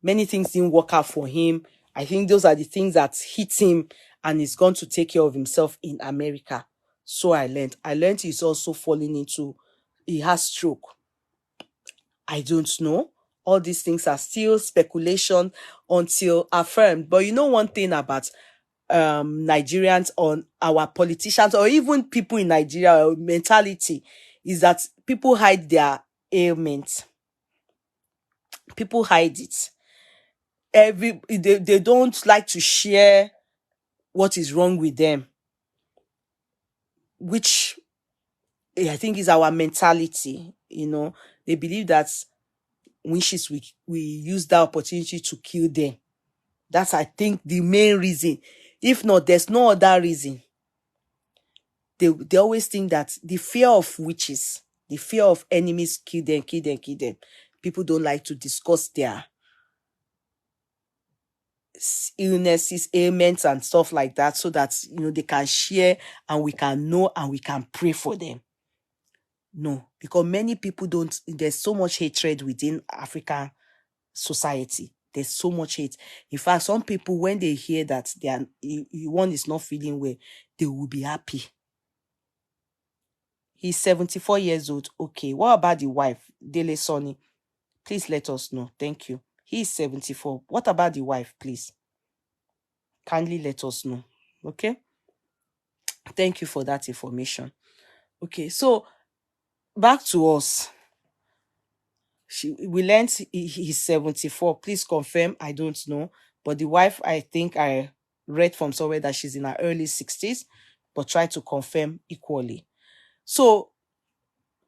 S1: many things didn't work out for him. I think those are the things that hit him, and he's gone to take care of himself in America. So I learned he's also he has stroke. I don't know. All these things are still speculation until affirmed. But one thing about Nigerians, on our politicians, or even people in Nigeria, mentality is that people hide their ailments. People hide it. They don't like to share what is wrong with them, which I think is our mentality. They believe that wishes we use that opportunity to kill them. That's, I think, the main reason. If not, there's no other reason. They always think that the fear of witches, the fear of enemies, kill them. People don't like to discuss their illnesses, ailments, and stuff like that, so that they can share and we can know and we can pray for them. No, because many people don't. There's so much hatred within African society. There's so much hate. In fact, some people, when they hear that one is not feeling well, they will be happy. He's 74 years old. Okay, what about the wife, Dele Sonny? Please let us know. Thank you. He's 74. What about the wife, please? Kindly let us know. Okay? Thank you for that information. Okay, so back to us. We learned he's 74. Please confirm. I don't know. But the wife, I think I read from somewhere that she's in her early 60s, but try to confirm equally. So,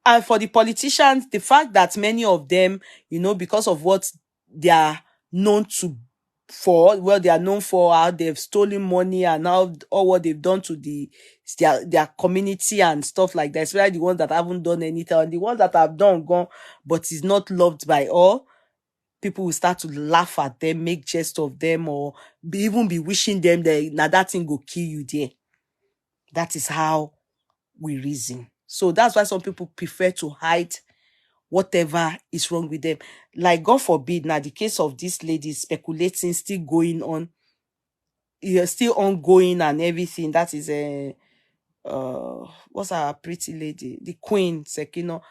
S1: and for the politicians, the fact that many of them, because of what they are known to for, well, they are known for how they've stolen money and how all what they've done to their community and stuff like that, especially the ones that haven't done anything, and the ones that have done gone, but is not loved by all. People will start to laugh at them, make jest of them, or even be wishing them that now that thing will kill you there. That is how we reason. So that's why some people prefer to hide whatever is wrong with them. Like, God forbid, now the case of this lady speculating, still going on, still ongoing and everything. That is what's our pretty lady, the Queen Sekino,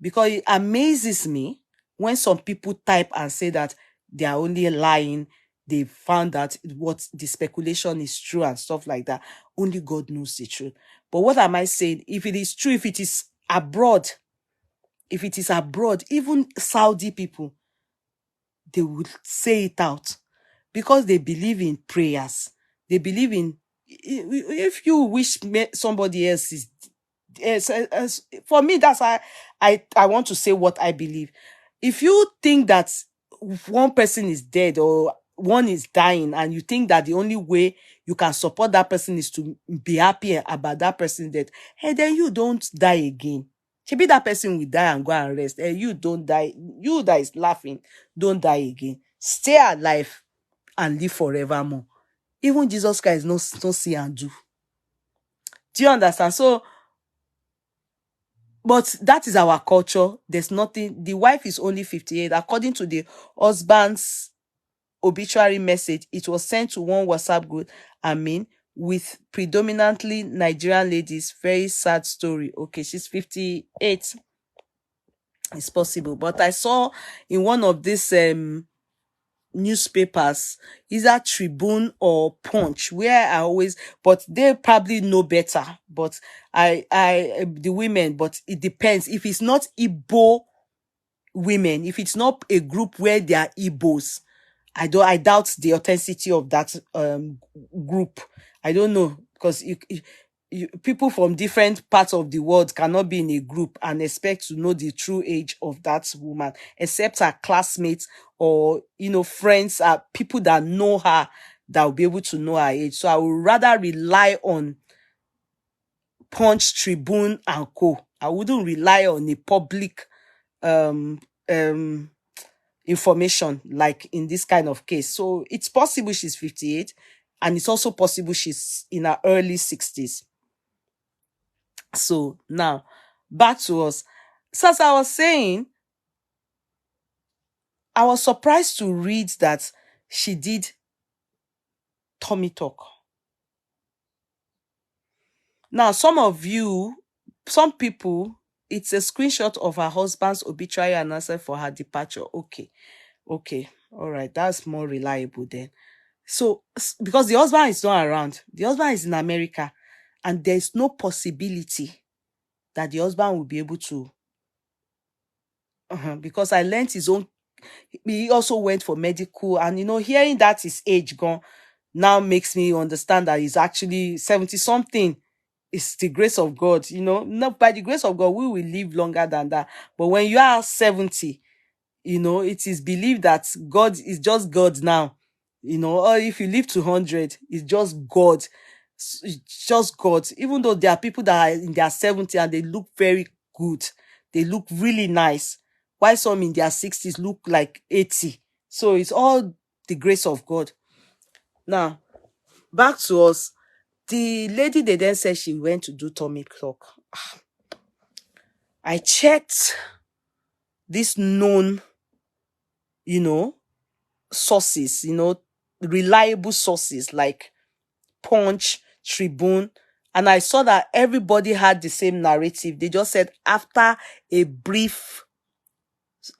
S1: because it amazes me when some people type and say that they are only lying. They found that what the speculation is true and stuff like that. Only God knows the truth. But what am I saying? If it is true, if it is abroad, even Saudi people, they would say it out because they believe in prayers. They believe in, if you wish somebody else is, for me, that's why I want to say what I believe. If you think that one person is dead or one is dying, and you think that the only way you can support that person is to be happy about that person's death, hey, then you don't die again. Maybe that person will die and go and rest. Hey, you don't die. You that is laughing, don't die again. Stay alive and live forevermore. Even Jesus Christ no see and do. Do you understand? So, but that is our culture. There's nothing. The wife is only 58. According to the husband's obituary message, it was sent to one WhatsApp group, with predominantly Nigerian ladies. Very sad story. Okay, she's 58. It's possible. But I saw in one of these newspapers, either Tribune or Punch, where I always, but they probably know better. But the women, but it depends. If it's not Igbo women, if it's not a group where they are Igbos, I doubt the authenticity of that group. I don't know, because people from different parts of the world cannot be in a group and expect to know the true age of that woman, except her classmates or friends, people that know her, that will be able to know her age. So I would rather rely on Punch, Tribune, and Co. I wouldn't rely on a public information like in this kind of case. So it's possible she's 58, and it's also possible she's in her early 60s. So now back to us. So as I was saying, I was surprised to read that she did tummy tuck. Now, some people, it's a screenshot of her husband's obituary announcement for her departure. Okay, all right, that's more reliable then. So, because the husband is not around, the husband is in America, and there's no possibility that the husband will be able to, because I learned he also went for medical, and hearing that his age gone now makes me understand that he's actually 70 something. It's the grace of God, not by the grace of God, we will live longer than that. But when you are 70, it is believed that God is just God now, or if you live to 100, it's just God. It's just God. Even though there are people that are in their 70 and they look very good, they look really nice, while some in their 60s look like 80. So it's all the grace of God. Now, back to us. The lady, they then said she went to do tummy tuck. I checked this known, sources, reliable sources like Punch, Tribune, and I saw that everybody had the same narrative. They just said after a brief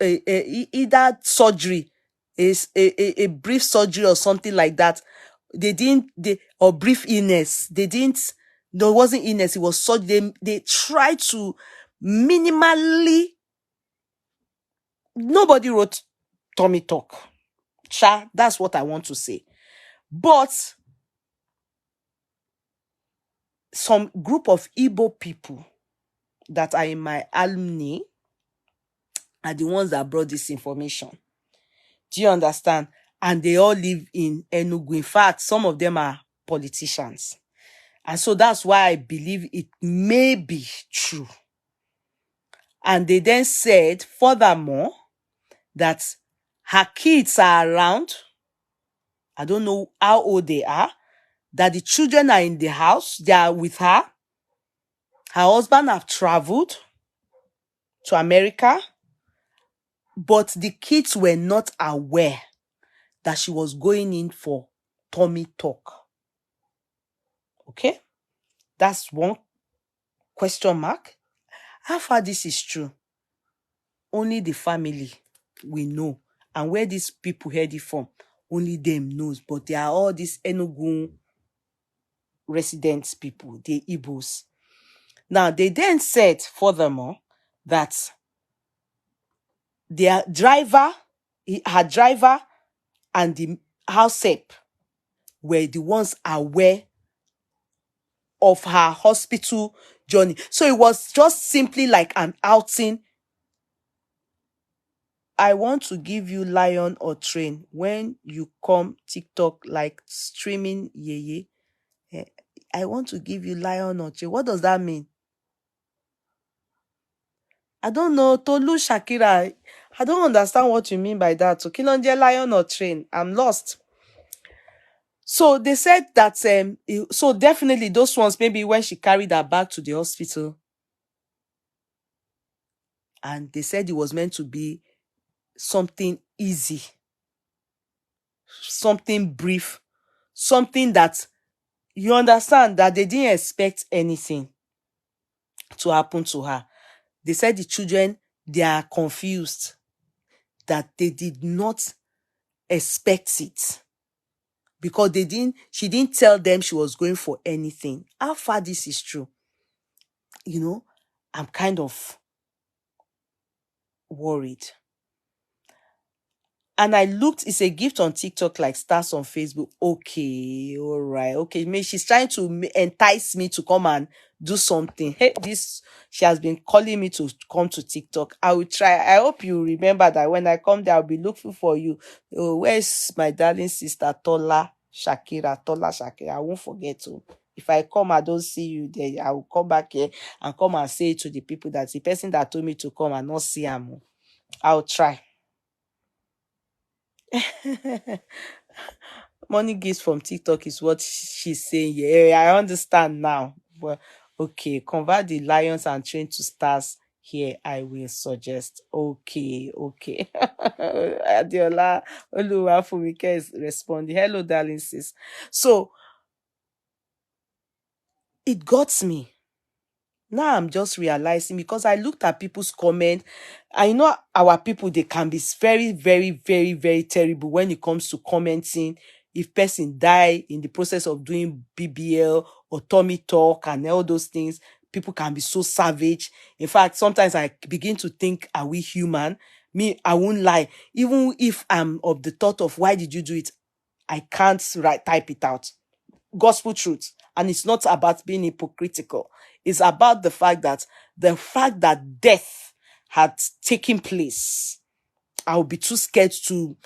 S1: either surgery, is a brief surgery or something like that. Or brief illness. They didn't, no, it wasn't illness, it was surgery. They tried to minimally, nobody wrote tummy tuck. That's what I want to say. But some group of Igbo people that are in my alumni are the ones that brought this information. Do you understand? And they all live in Enugu. In fact, some of them are politicians. And so that's why I believe it may be true. And they then said, furthermore, that her kids are around. I don't know how old they are. That the children are in the house. They are with her. Her husband have traveled to America. But the kids were not aware that she was going in for tummy tuck. Okay? That's one question mark. How far this is true? Only the family will know. And where these people heard it from, only them knows. But they are all these Enugu residents people, the Igbos. Now, they then said, furthermore, that her driver and the house help were the ones aware of her hospital journey. So it was just simply like an outing. I want to give you lion or train when you come TikTok like streaming yeye. I want to give you lion or train. What does that mean? I don't know. Tolu Shakira, I don't understand what you mean by that. So Kilonje lion or train. I'm lost. So they said that so definitely those ones, maybe when she carried her back to the hospital, and they said it was meant to be something easy, something brief, something that you understand that they didn't expect anything to happen to her. They said the children, they are confused, that they did not expect it because she didn't tell them she was going for anything. How far this is true? You know, I'm kind of worried. And I looked, it's a gift on TikTok like stars on Facebook. Okay, all right. Okay, maybe she's trying to entice me to come and do something. Hey, she has been calling me to come to TikTok. I will try. I hope you remember that when I come there, I'll be looking for you. Oh, where's my darling sister, Tola Shakira? I won't forget to. If I come, I don't see you there, I will come back here and come and say to the people that the person that told me to come and not see him. I'll try. Money gifts from TikTok is what she's saying. Yeah, I understand now. But okay, convert the lions and train to stars. Here, I will suggest. Okay. Adiola Oluwafumike is responding. Hello, darling sis. So it got me. Now I'm just realizing, because I looked at people's comments. I know our people, they can be very, very, very, very terrible when it comes to commenting. If person die in the process of doing BBL or tummy talk and all those things, people can be so savage. In fact, sometimes I begin to think, are we human? Me, I won't lie. Even if I'm of the thought of why did you do it, I can't type it out. Gospel truth. And it's not about being hypocritical. It's about the fact that death had taken place, I would be too scared to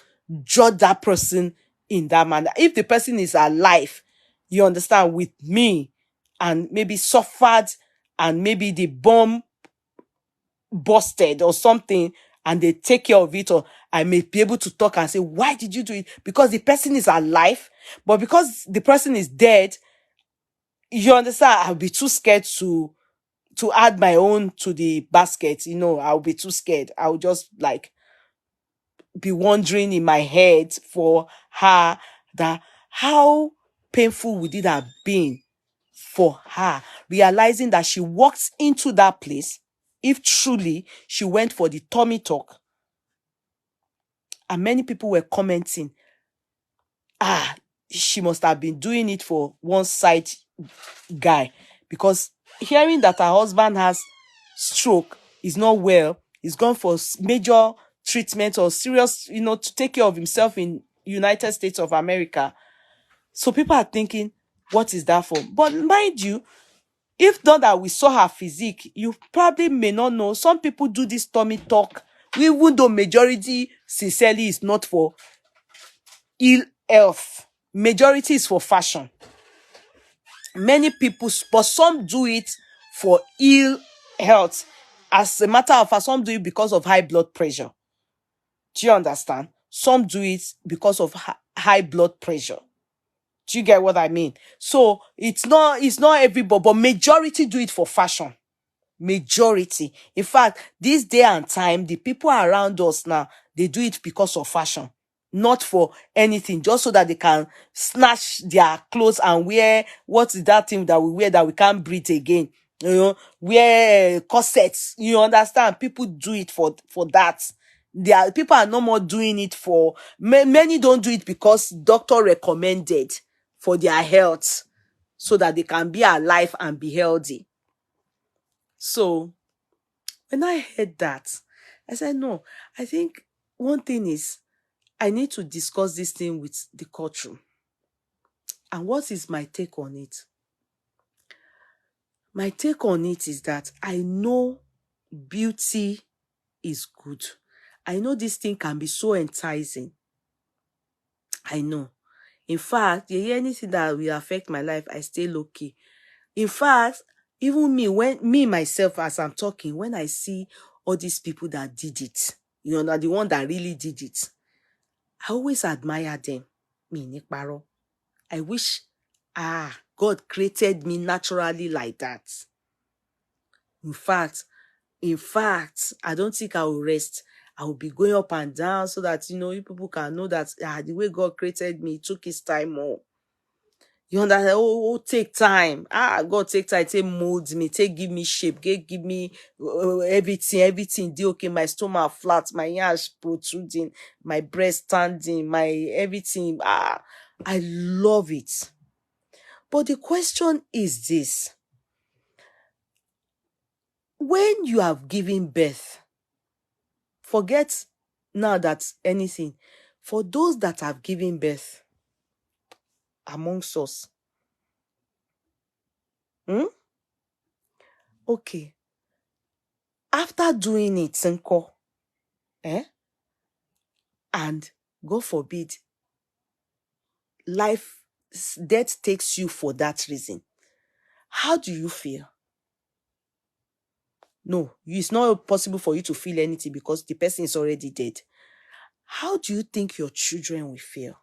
S1: judge that person in that manner. If the person is alive, you understand, with me, and maybe suffered, and maybe the bomb busted or something, and they take care of it, or I may be able to talk and say, why did you do it? Because the person is alive. But because the person is dead, you understand, I'll be too scared to add my own to the basket. I'll be too scared. I'll just be wondering in my head for her, that how painful would it have been for her, realizing that she walked into that place, if truly she went for the tummy talk, And many people were commenting, she must have been doing it for one side guy, because hearing that her husband has stroke, is not well, he's gone for major treatment or serious, to take care of himself in United States of America. So people are thinking, what is that for? But mind you, if not that we saw her physique, you probably may not know. Some people do this tummy tuck, even though majority sincerely is not for ill health. Majority is for fashion. Many people, but some do it for ill health. As a matter of fact, some do it because of high blood pressure. Do you understand? Some do it because of high blood pressure. Do you get what I mean? So it's not everybody, but majority do it for fashion. Majority. In fact, this day and time, the people around us now, they do it because of fashion, not for anything, just so that they can snatch their clothes and wear, what is that thing that we wear that we can't breathe again? Wear corsets. You understand? People do it for that. People are no more doing it for, many don't do it because doctor recommended for their health, so that they can be alive and be healthy. So when I heard that, I said, no, I think one thing is, I need to discuss this thing with the courtroom. And what is my take on it? My take on it is that I know beauty is good. I know this thing can be so enticing. I know. In fact, you hear anything that will affect my life, I stay low-key. In fact, even me myself, as I'm talking, when I see all these people that did it, the one that really did it, I always admire them. Me, Nikbaro. I wish, God created me naturally like that. In fact, I don't think I will rest. I will be going up and down so that, you people can know that the way God created me, it took his time more. You understand? Take time. God take time. Take mold me. Take give me shape. Give me everything. Do okay. My stomach flat. My ears protruding. My breast standing. My everything. I love it. But the question is this: when you have given birth, forget now that anything. For those that have given birth amongst us, okay. After doing it, Senko, and God forbid, death takes you for that reason, how do you feel? No, it's not possible for you to feel anything because the person is already dead. How do you think your children will feel?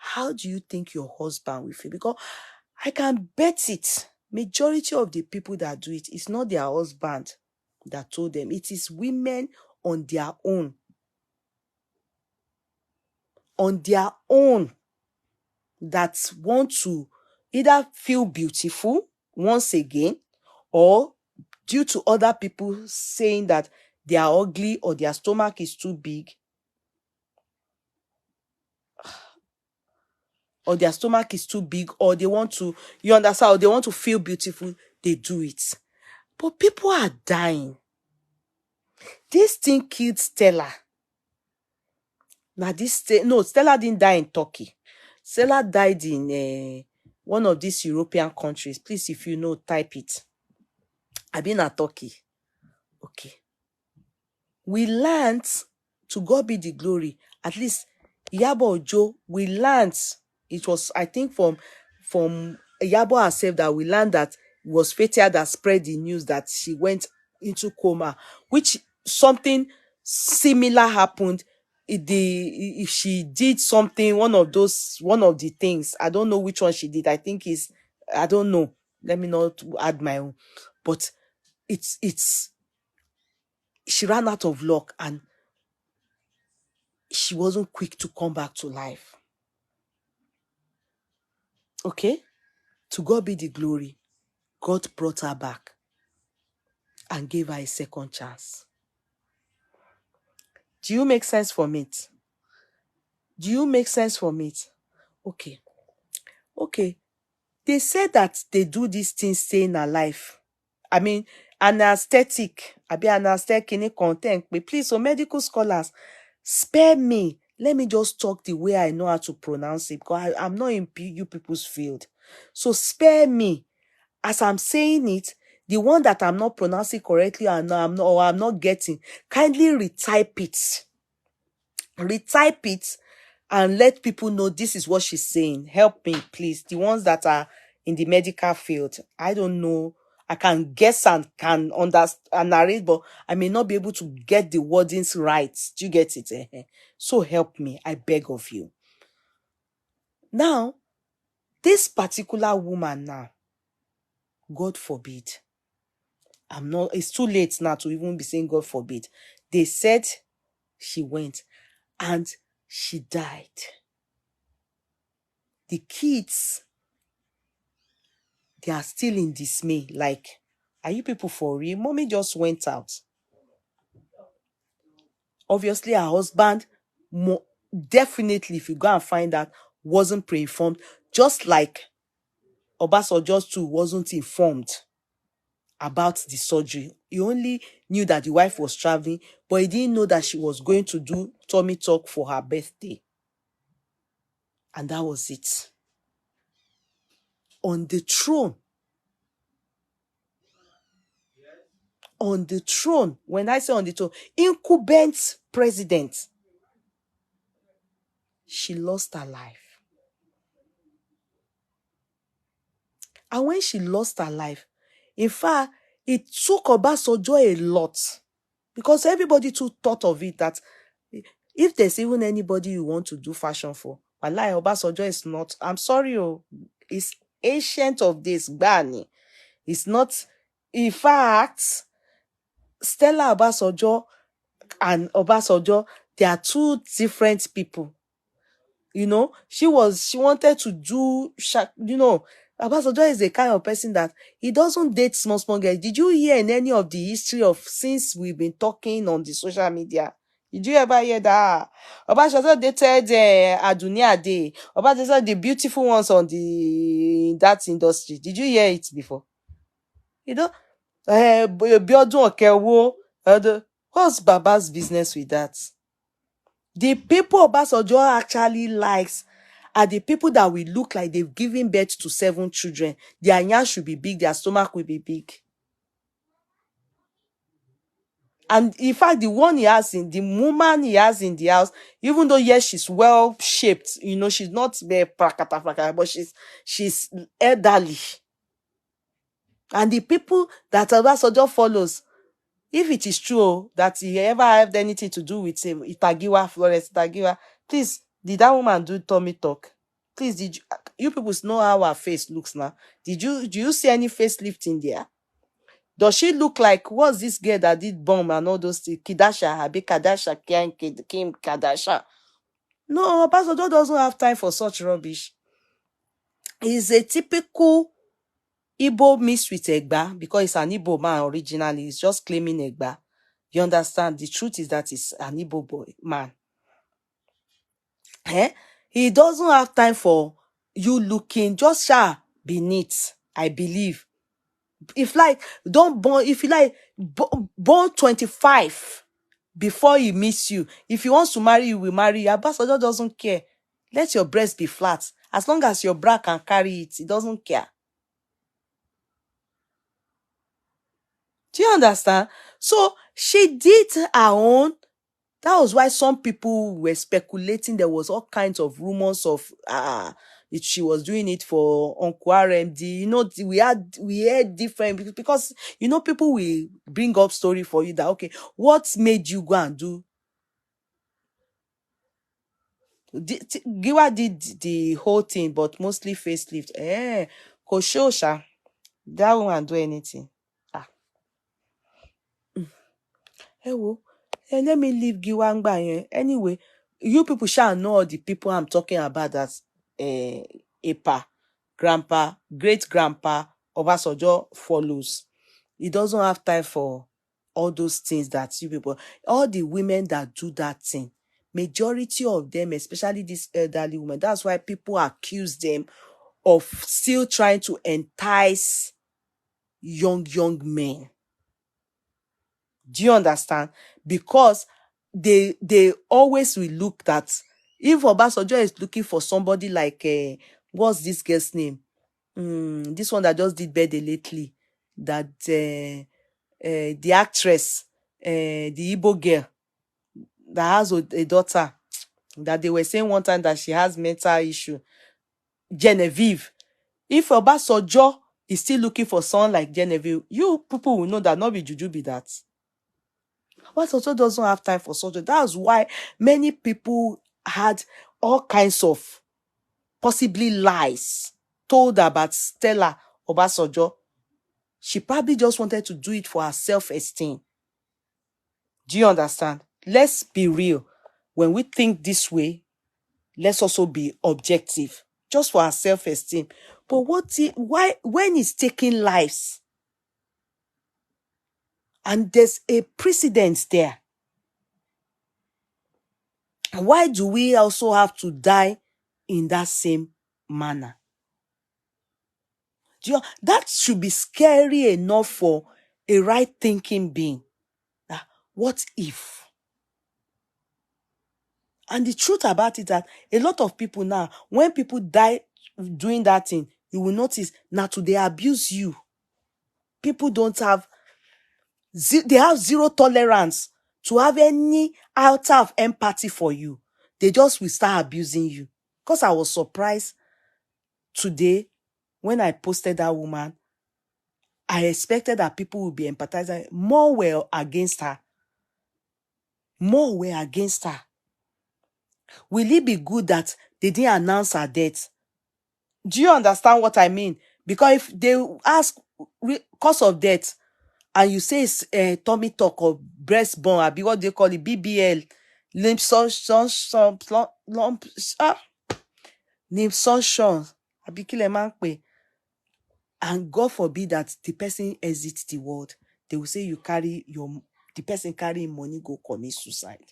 S1: How do you think your husband will feel? Because I can bet it, majority of the people that do it, it's not their husband that told them. It is women on their own. On their own, that want to either feel beautiful once again, or due to other people saying that they are ugly or their stomach is too big, or they want to, you understand, or they want to feel beautiful, they do it. But people are dying. This thing killed Stella. Now Stella didn't die in Turkey. Stella died in one of these European countries. Please, if you know, type it. I've been at Turkey. Okay. We learned, to God be the glory, at least Iyabo Ojo, we learned, it was, I think, from Iyabo herself, that we learned that it was Fatia that spread the news that she went into coma, which something similar happened. If she did something, one of the things, I don't know which one she did. I think I don't know. Let me not add my own. But she ran out of luck and she wasn't quick to come back to life. Okay? To God be the glory. God brought her back and gave her a second chance. Do you make sense from it? Do you make sense from it? Okay. Okay. They say that they do these things staying alive. I mean, anesthetic. Anesthetic any content. But please, so medical scholars, spare me. Let me just talk the way I know how to pronounce it, because I'm not in you people's field. So spare me. As I'm saying it, the one that I'm not pronouncing correctly and I'm not getting, kindly retype it. Retype it and let people know this is what she's saying. Help me, please. The ones that are in the medical field. I don't know. I can guess and can understand and narrate, but I may not be able to get the wordings right. Do you get it? So help me. I beg of you. Now, this particular woman now, God forbid. It's too late now to even be saying God forbid. They said she went and she died. The kids, they are still in dismay. Like, are you people for real? Mommy just went out. Obviously, her husband, definitely, if you go and find out, wasn't pre-informed. Just like Obasanjo too wasn't informed about the surgery. He only knew that the wife was traveling, but he didn't know that she was going to do tummy tuck for her birthday. And that was it. On the throne, when I say on the throne, incumbent president, she lost her life. And when she lost her life, in fact, it took Obasanjo a lot, because everybody too thought of it that if there's even anybody you want to do fashion for, wallahi, Obasanjo is not, I'm sorry, it's ancient of this, Gbani. It's not, in fact, Stella Obasanjo and Obasanjo, they are two different people. You know, she wanted to do, you know, Obasanjo is the kind of person that he doesn't date small girls. Did you hear in any of the history of, since we've been talking on the social media, did you ever hear that Obasanjo dated Aduni Ade? Obasanjo, the beautiful ones on that industry? Did you hear it before? You know, Biodun Okewo, what's Baba's business with that? The people Obasanjo actually likes are the people that will look like they've given birth to 7 children. Their yarn should be big, their stomach will be big. And in fact, the woman he has in the house, even though yes, she's well shaped, you know, she's not very prakata, but she's elderly. And the people that Obasanjo follows, if it is true that he ever had anything to do with Itagiwa, Florence Itagiwa, please, did that woman do tummy tuck? Please, did you people know how her face looks now? Do you see any facelift in there? Does she look like, what's this girl that did bomb and all those things? Kim Kardashian. No, Obasanjo doesn't have time for such rubbish. He's a typical Igbo mixed with Egba, because he's an Igbo man originally. He's just claiming Egba. You understand? The truth is that he's an Igbo boy, man. He doesn't have time for you looking, just be neat, I believe. If like, if you like, born 25 before he meets you. If he wants to marry you, will marry you. Obasanjo doesn't care. Let your breast be flat. As long as your bra can carry it, he doesn't care. Do you understand? So she did her own. That was why some people were speculating. There was all kinds of rumors of she was doing it for Uncle RMD. You know, we had different, because you know, people will bring up story for you that, okay, what made you go and do? Giwa did the whole thing, but mostly facelift. Koshosha, that won't do anything. Let me leave Giwangba. Anyway, you people shall know all the people I'm talking about, that Epa, grandpa, great grandpa Obasanjo follows. He doesn't have time for all those things that you people, all the women that do that thing, majority of them, especially these elderly women, that's why people accuse them of still trying to entice young men. Do you understand? Because they always will look that if Obasanjo is looking for somebody like what's this girl's name? This one that just did birthday lately, that the actress, the Igbo girl that has a daughter, that they were saying one time that she has mental issue, Genevieve. If Obasanjo is still looking for someone like Genevieve, you people will know that not be juju be that. Obasanjo doesn't have time for surgery. That's why many people had all kinds of possibly lies told about Stella Obasanjo. She probably just wanted to do it for her self-esteem. Do you understand? Let's be real. When we think this way, let's also be objective. Just for our self-esteem. But why when it's taking lives and there's a precedent there, why do we also have to die in that same manner? That should be scary enough for a right thinking being. What if? And the truth about it that a lot of people now, when people die doing that thing, you will notice now they abuse you. People they have zero tolerance to have any iota of empathy for you. They just will start abusing you. Because I was surprised today when I posted that woman. I expected that people would be empathizing. More were against her. More were against her. Will it be good that they didn't announce her death? Do you understand what I mean? Because if they ask cause of death and you say it's tummy tuck or breast bone, or what they call it, BBL, liposuction, and God forbid that the person exits the world, they will say the person carrying money go commit suicide.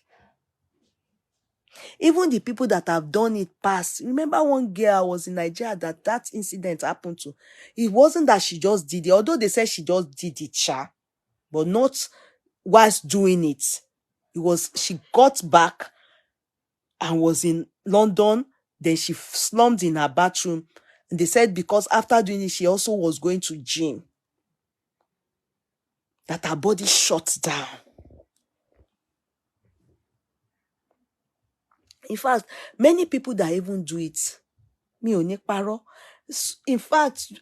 S1: Even the people that have done it past. Remember one girl was in Nigeria that incident happened to. It wasn't that she just did it, although they said she just did it, but not whilst doing it. She got back and was in London. Then she slumped in her bathroom. And they said because after doing it, she also was going to gym, that her body shut down. In fact, many people that even do it, me ò ní parọ́. In fact,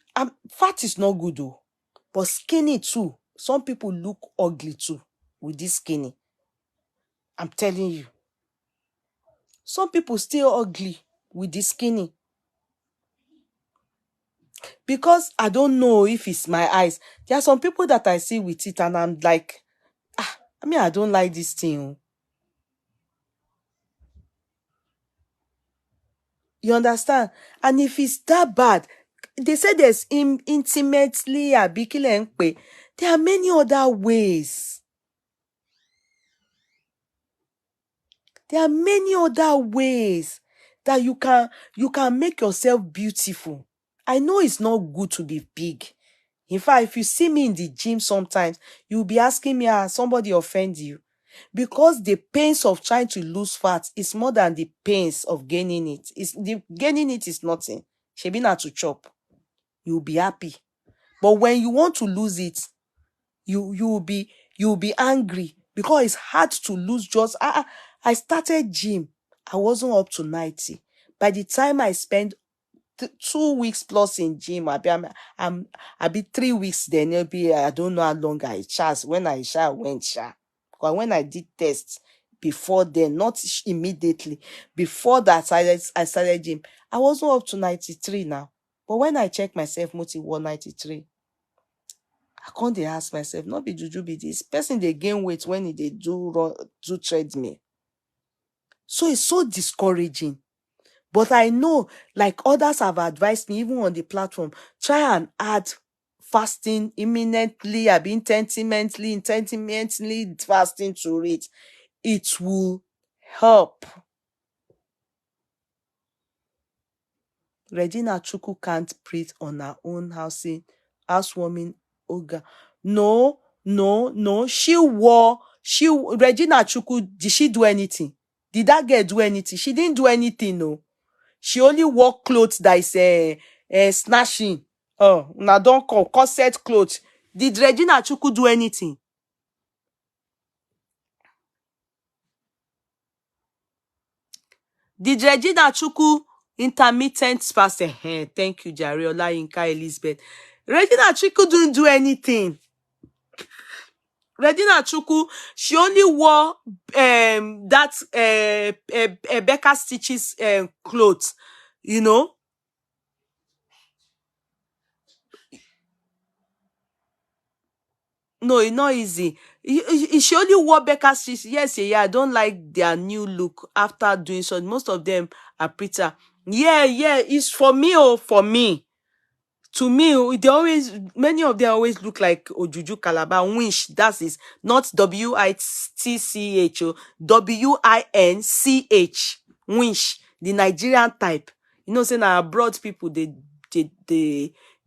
S1: fat is not good though, but skinny too. Some people look ugly too with this skinny. I'm telling you. Some people still ugly with this skinny. Because I don't know if it's my eyes. There are some people that I see with it and I'm like, I don't like this thing. You understand? And if it's that bad, they say there's intimately abikile. There are many other ways. There are many other ways that you can make yourself beautiful. I know it's not good to be big. In fact, if you see me in the gym sometimes, you'll be asking me, somebody offend you? Because the pains of trying to lose fat is more than the pains of gaining it. Gaining it is nothing. Shebi na to chop. You'll be happy. But when you want to lose it, you'll be angry because it's hard to lose just. I started gym. I wasn't up to 90. By the time I spent 2 weeks plus in gym, I'll be 3 weeks then. I don't know how long I charged. When I went. But when I did tests before then, not immediately, before that I started gym, I wasn't up to 93 now. But when I check myself, Moti 193. I can't ask myself, not be juju be this. Person they gain weight when they do treadmill. So it's so discouraging. But I know, like others have advised me, even on the platform, try and add fasting imminently, I be intentionally fasting to it. It will help. Regina Chuku can't breathe on her own housewarming Oga. No. Regina Chuku, did she do anything? Did that girl do anything? She didn't do anything, no. She only wore clothes that is snatching. Oh, now don't call corset clothes. Did Regina Chuku do anything? Did Regina Chuku intermittent fasting? Thank you, Jariola Yinka Elizabeth. Regina Chuku didn't do anything. Regina Chuku, she only wore that Becca Stitches clothes, you know. No, it's not easy. She only wore Becca Stitches. Yes, yeah, I don't like their new look after doing so. Most of them are prettier. Yeah, it's for me, for me. To me, many of them always look like Ojuju Calabar Winch. That is not WITCH, WINCH. Winch, the Nigerian type. You know, saying abroad people they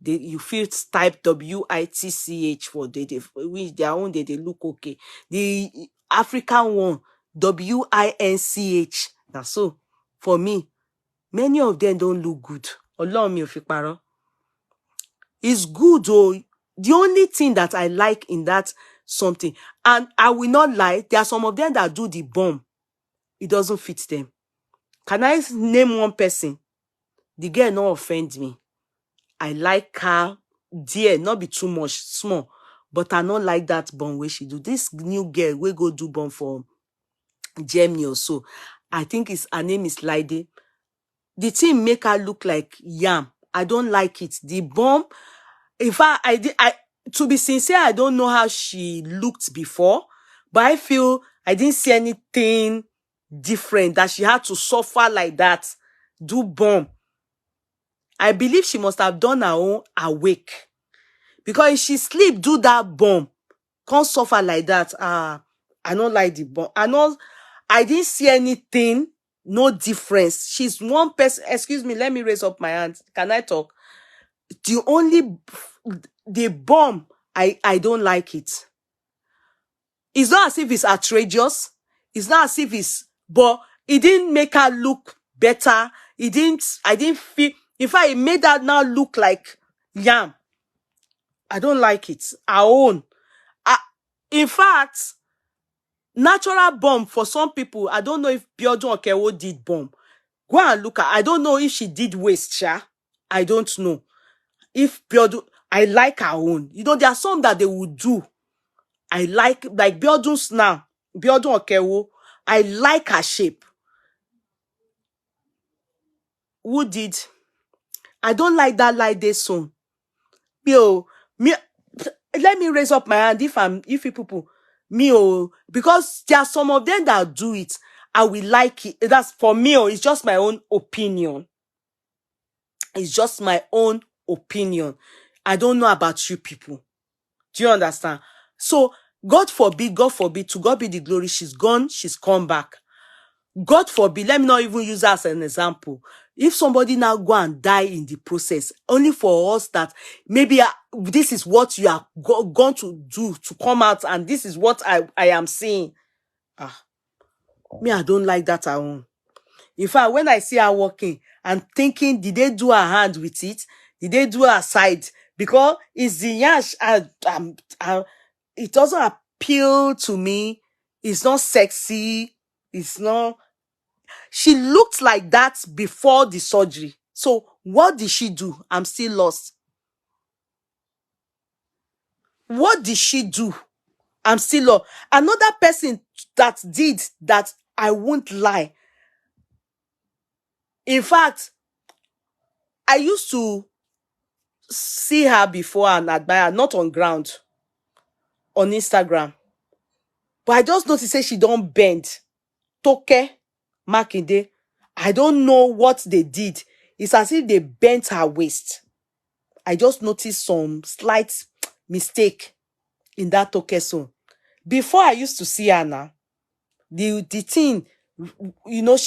S1: you feel type WITCH for which their own they look okay. The African one WINCH. That's so for me. Many of them don't look good. Ọlọ́run mi ò fi parọ́. It's good though. The only thing that I like in that something, and I will not lie, there are some of them that do the bomb. It doesn't fit them. Can I name one person? The girl not offend me. I like her, dear, not be too much, small. But I not like that bomb where she do. This new girl we go do bomb for Germany or so. I think her name is Lydie. The thing make her look like yam. I don't like it. The bomb. In fact, to be sincere, I don't know how she looked before, but I feel I didn't see anything different that she had to suffer like that, do bomb. I believe she must have done her own awake, because if she sleep, do that bomb, can't suffer like that. I don't like the bomb. I didn't see anything, no difference. She's one person. Excuse me, let me raise up my hand. Can I talk? The bomb, I don't like it. It's not as if it's outrageous. It's not as if but it didn't make her look better. I didn't feel, in fact, it made her now look like yam. I don't like it. Our own. In fact, natural bomb for some people, I don't know if Biodun Okewo did bomb. Go and look at, I don't know if she did waste, Sha. I don't know. If Biodun, I like her own. You know, there are some that they would do. I like Biodun's now. Biodun Okewo. I like her shape. Who did? I don't like that like this song. Let me raise up my hand if people because there are some of them that do it. I will like it. That's for me. It's just my own opinion. It's just my own opinion. I don't know about you people. Do you understand? So, God forbid, to God be the glory. She's gone, she's come back. God forbid, let me not even use her as an example. If somebody now go and die in the process, only for us that maybe this is what you are going to do to come out, and this is what I am seeing. Me, I don't like that at all. In fact, when I see her walking, I'm thinking, did they do her hand with it? Did they do her side? Because it's the yash. It doesn't appeal to me. It's not sexy. It's not. She looked like that before the surgery. So what did she do? I'm still lost. What did she do? I'm still lost. Another person that did that, I won't lie. In fact, I used to see her before and admire her, not on ground, on Instagram. But I just noticed that she don't bend. Toke Makinde. I don't know what they did. It's as if they bent her waist. I just noticed some slight mistake in that tokeso. Before I used to see her now, the thing,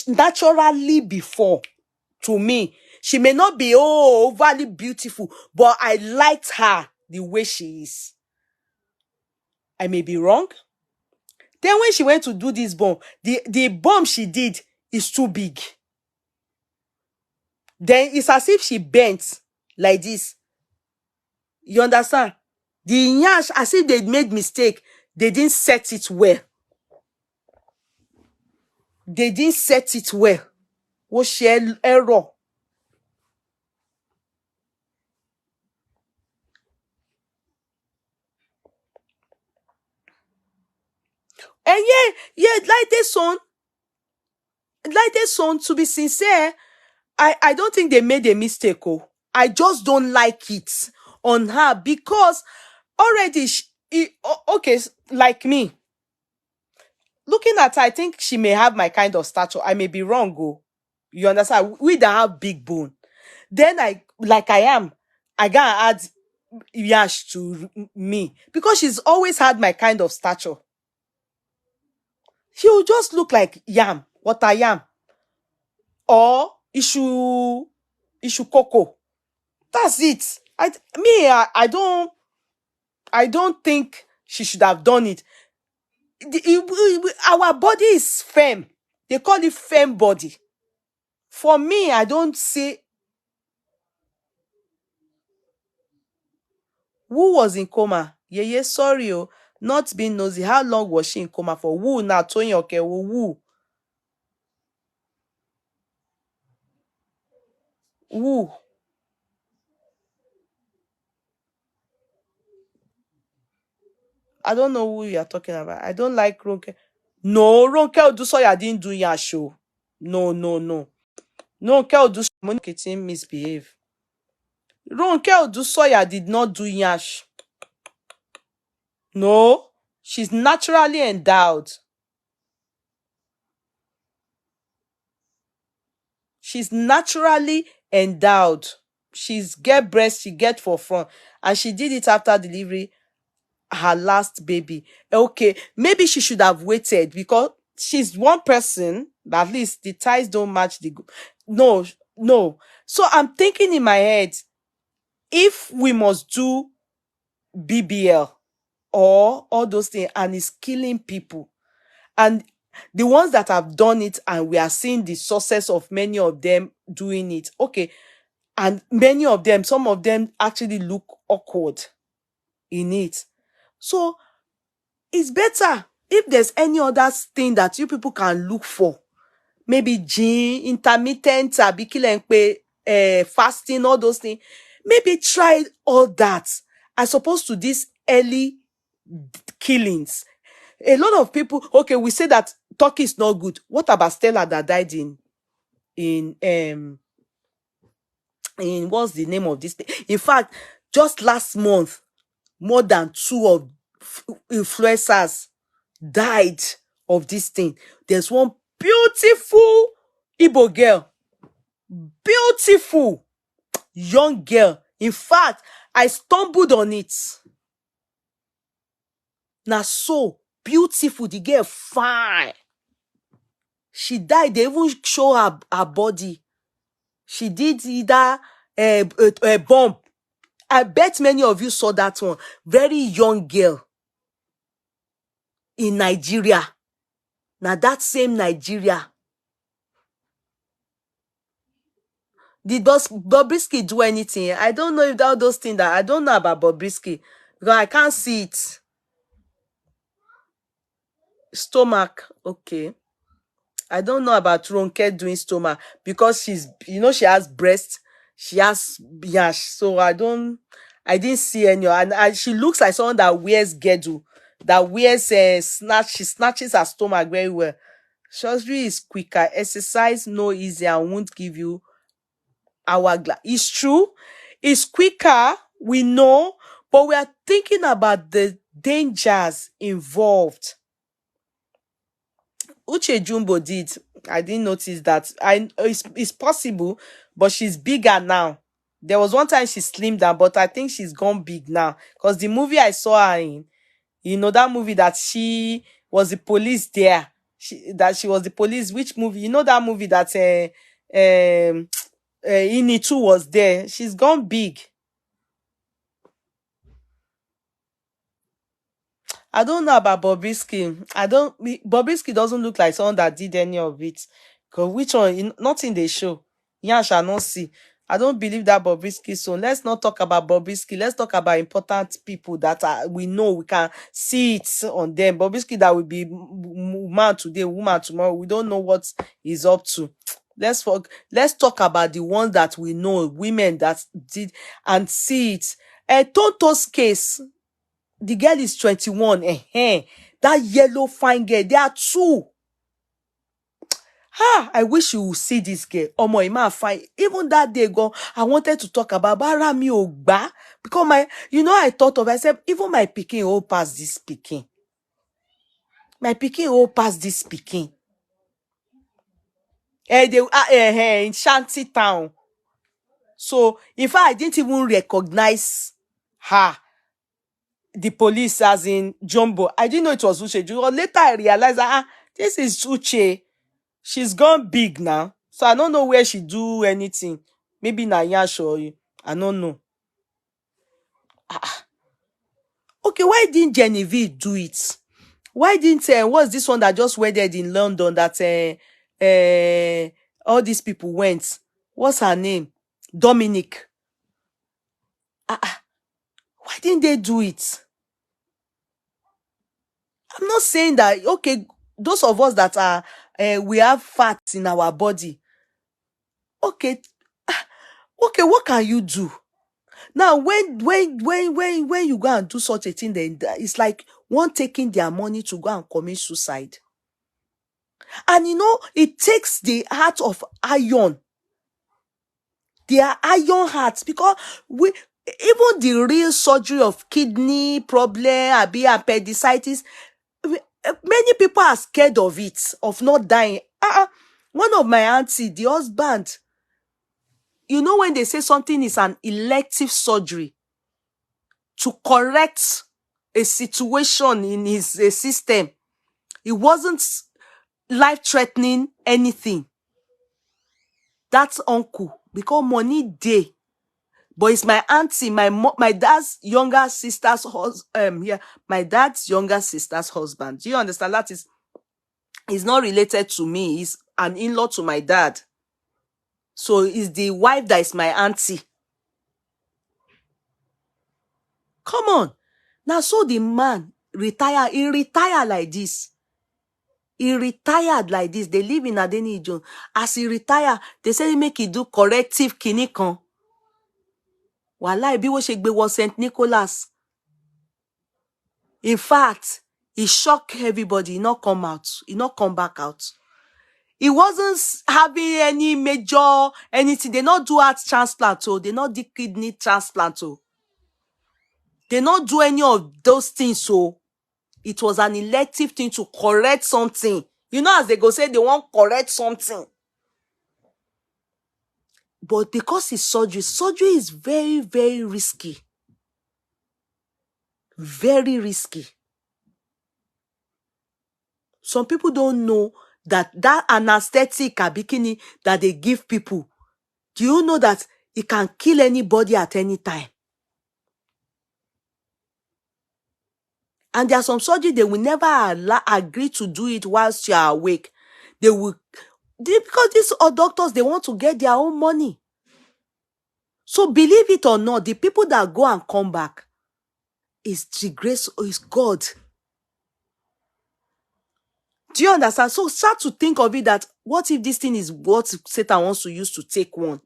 S1: naturally before, to me, she may not be overly beautiful, but I liked her the way she is. I may be wrong. Then when she went to do this bomb, the bomb she did is too big. Then it's as if she bent like this. You understand? The nyash, as if they made mistake, they didn't set it well. They didn't set it well. What she error? And like this son, to be sincere, I don't think they made a mistake. Oh, I just don't like it on her because already okay, like me, looking at her, I think she may have my kind of stature. I may be wrong. Oh, you understand? We that have big bone. Then I am. I gotta add yash to me because she's always had my kind of stature. She'll just look like yam, water yam, or issue cocoa. That's it. I don't think she should have done it. Our body is firm. They call it firm body. For me, I don't see who was in coma. Yeah, sorry, oh, not being nosy. How long was she in coma for? Who now? Tony, okay, who? Who? I don't know who you are talking about. I don't like Ronke. No, Ronke Odusoya didn't do your show. No. Ronke Odusoya didn't misbehave. Ronke Odusoya did not do yash. No, she's naturally endowed. She's naturally endowed. She's get breast, she get for front. And she did it after delivery her last baby. Okay, maybe she should have waited because she's one person, at least the ties don't match the... No. So I'm thinking in my head, if we must do BBL or all those things and it's killing people, and the ones that have done it and we are seeing the success of many of them doing it, okay, and many of them, some of them actually look awkward in it. So it's better if there's any other thing that you people can look for, maybe gym, intermittent, fasting, all those things. Maybe try all that as opposed to these early killings. A lot of people, okay, we say that Turkey is not good. What about Stella that died in what's the name of this thing? In fact, just last month, more than 2 of influencers died of this thing. There's one beautiful Igbo girl, beautiful young girl. In fact, I stumbled on it. Now so beautiful, the girl fine. She died. They even show her body. She did either a bomb. I bet many of you saw that one. Very young girl in Nigeria. Now that same Nigeria. Did Bobrisky do anything? I don't know if that those things that I don't know about Bobrisky because I can't see it. Stomach, okay. I don't know about Ronke doing stomach because she's, she has breast, she has yash. So I didn't see any. And she looks like someone that wears gedu, that wears she snatches her stomach very well. Surgery is quicker. Exercise no easier and won't give you hourglass. It's true. It's quicker. We know, but we are thinking about the dangers involved. Uche Jumbo did. I didn't notice that. It's possible, but she's bigger now. There was one time she slimmed down, but I think she's gone big now. Because the movie I saw her in, that movie that she was the police there. She was the police. Which movie? That movie that Initu was there. She's gone big. I don't know about Bobrisky. Bobrisky doesn't look like someone that did any of it. Because which one? Not in the show. Yeah, shall not see. I don't believe that Bobrisky. So let's not talk about Bobrisky. Let's talk about important people that we know, we can see it on them. Bobrisky that will be man today, woman tomorrow. We don't know what he's up to. Let's talk about the ones that we know, women that did and see it. Tonto's case. The girl is 21. That yellow fine girl. There are two. I wish you would see this girl. Omo, ima fine. Even that day ago, I wanted to talk about Barami Ogba. Because I thought of, I said, even my pikin all pass this pikin. My pikin all pass this pikin. In Shanty Town. So, in fact, I didn't even recognize her. The police, as in Jumbo. I didn't know it was Uche. Later, I realized that this is Uche. She's gone big now. So I don't know where she do anything. Maybe Nayash or I don't know. Okay, why didn't Genevieve do it? Why didn't what's this one that just wedded in London that all these people went? What's her name? Dominic. Why didn't they do it? I'm not saying that, okay, those of us that are we have fats in our body. Okay, what can you do? Now, when you go and do such a thing, then it's like one taking their money to go and commit suicide. And it takes the heart of iron. Their iron hearts, because even the real surgery of kidney problem, appendicitis, many people are scared of it, of not dying. One of my auntie, the husband, when they say something is an elective surgery to correct a situation in his system, it wasn't life-threatening anything. That's uncle, because money day. But it's my auntie, my dad's younger sister's husband. My dad's younger sister's husband. Do you understand? That is not related to me. He's an in-law to my dad. So it's the wife that is my auntie. Come on. Now, so the man retired. He retired like this. He retired like this. They live in Adenijo. As he retired, they say make he do corrective kinikan. Wallahi, bí wọ́n ṣe gbé wọ St. Nicholas. In fact, he shocked everybody. He not come out. He not come back out. He wasn't having any major anything. They not do heart transplant. They not do kidney transplant. They not do any of those things. So it was an elective thing to correct something. As they go say they want correct something. But because it's surgery is very, very risky. Very risky. Some people don't know that anesthetic bikini that they give people, do you know that it can kill anybody at any time? And there are some surgery they will never agree to do it whilst you are awake. Because these are doctors, they want to get their own money. So believe it or not, the people that go and come back is the grace, is God. Do you understand? So start to think of it that, what if this thing is what Satan wants to use to take one?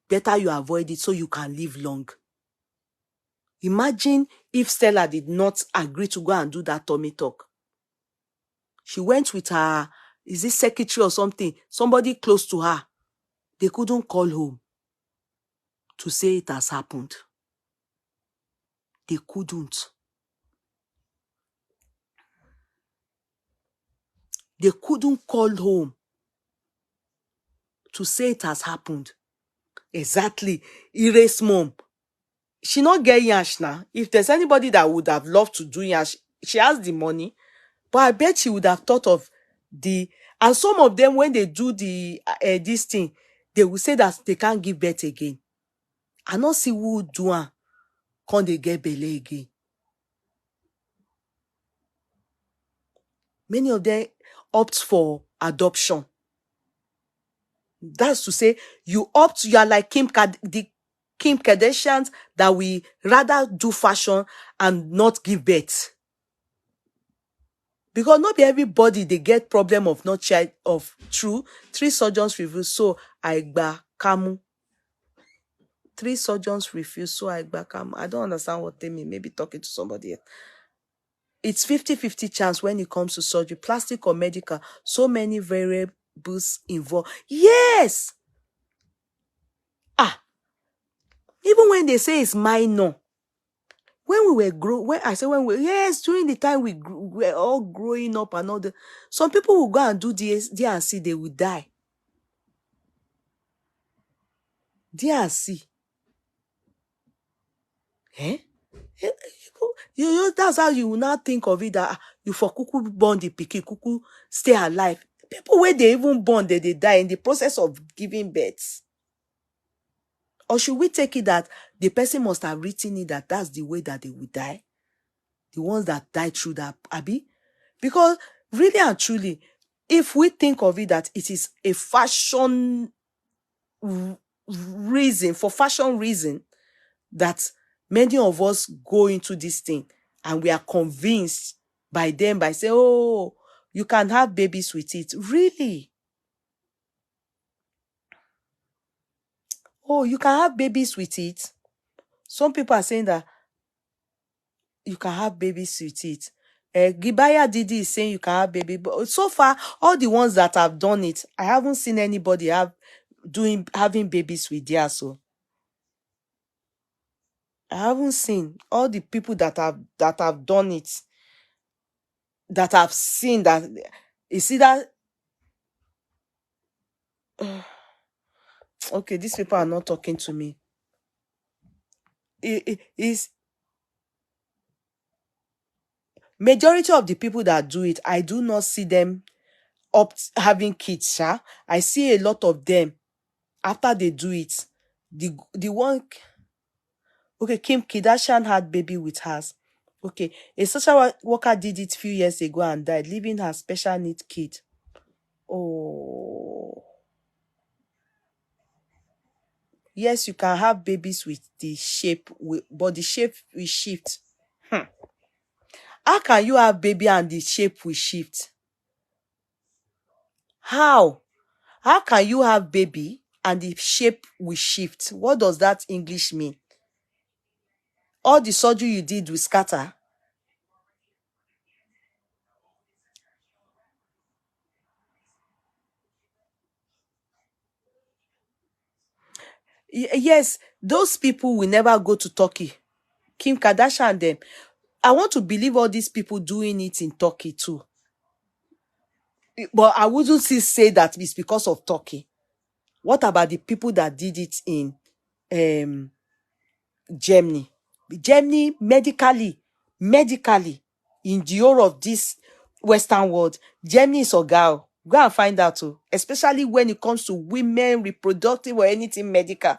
S1: Better you avoid it so you can live long. Imagine if Stella did not agree to go and do that tummy tuck. She went with her, is it secretary or something? Somebody close to her. They couldn't call home to say it has happened. They couldn't. They couldn't call home to say it has happened. Exactly. Erase mom. She not get yash now. If there's anybody that would have loved to do yash, she has the money. But I bet she would have thought of the, and some of them, when they do the this thing, they will say that they can't give birth again. I not see who do am, can they get belle again. Many of them opt for adoption. That's to say, you are like the Kim Kardashians that we rather do fashion and not give birth. Because not be everybody they get problem of not child of true. 3 surgeons refuse, so I gba kamu. 3 surgeons refuse, so I gba kamu. I don't understand what they mean. Maybe talking to somebody else. It's 50-50 chance when it comes to surgery, plastic or medical. So many variables involved. Yes. Even when they say it's minor. When we were yes, during the time we were all growing up and all the, some people will go and do D&C, they will die. D&C. Eh? That's how you will now think of it, that you for kuku born the pikin, kuku stay alive. People where they even born, they die in the process of giving birth. Or should we take it that the person must have written it that that's the way that they will die? The ones that die through that, Abi? Because really and truly, if we think of it that it is a fashion reason, for fashion reason, that many of us go into this thing and we are convinced by them by saying, oh, you can have babies with it. Really? Oh, you can have babies with it. Some people are saying that you can have babies with it. Gibaya Didi is saying you can have baby, but so far, all the ones that have done it, I haven't seen anybody having babies with theirs. So I haven't seen all the people that have done it, that have seen that. You see that? Okay, these people are not talking to me. Is majority of the people that do it, I do not see them having kids. I see a lot of them after they do it. The one, okay, Kim Kardashian had baby with hers. Okay, a social worker did it a few years ago and died, leaving her special needs kid. Oh. Yes, you can have babies with the shape, but the shape will shift. How can you have baby and the shape will shift? How? How can you have baby and the shape will shift? What does that English mean? All the surgery you did will scatter. Yes, those people will never go to Turkey. Kim Kardashian and them. I want to believe all these people doing it in Turkey too. But I wouldn't say that it's because of Turkey. What about the people that did it in Germany? Germany, medically, in the whole of this Western world, Germany is a girl. Go and find out too. Especially when it comes to women, reproductive or anything medical.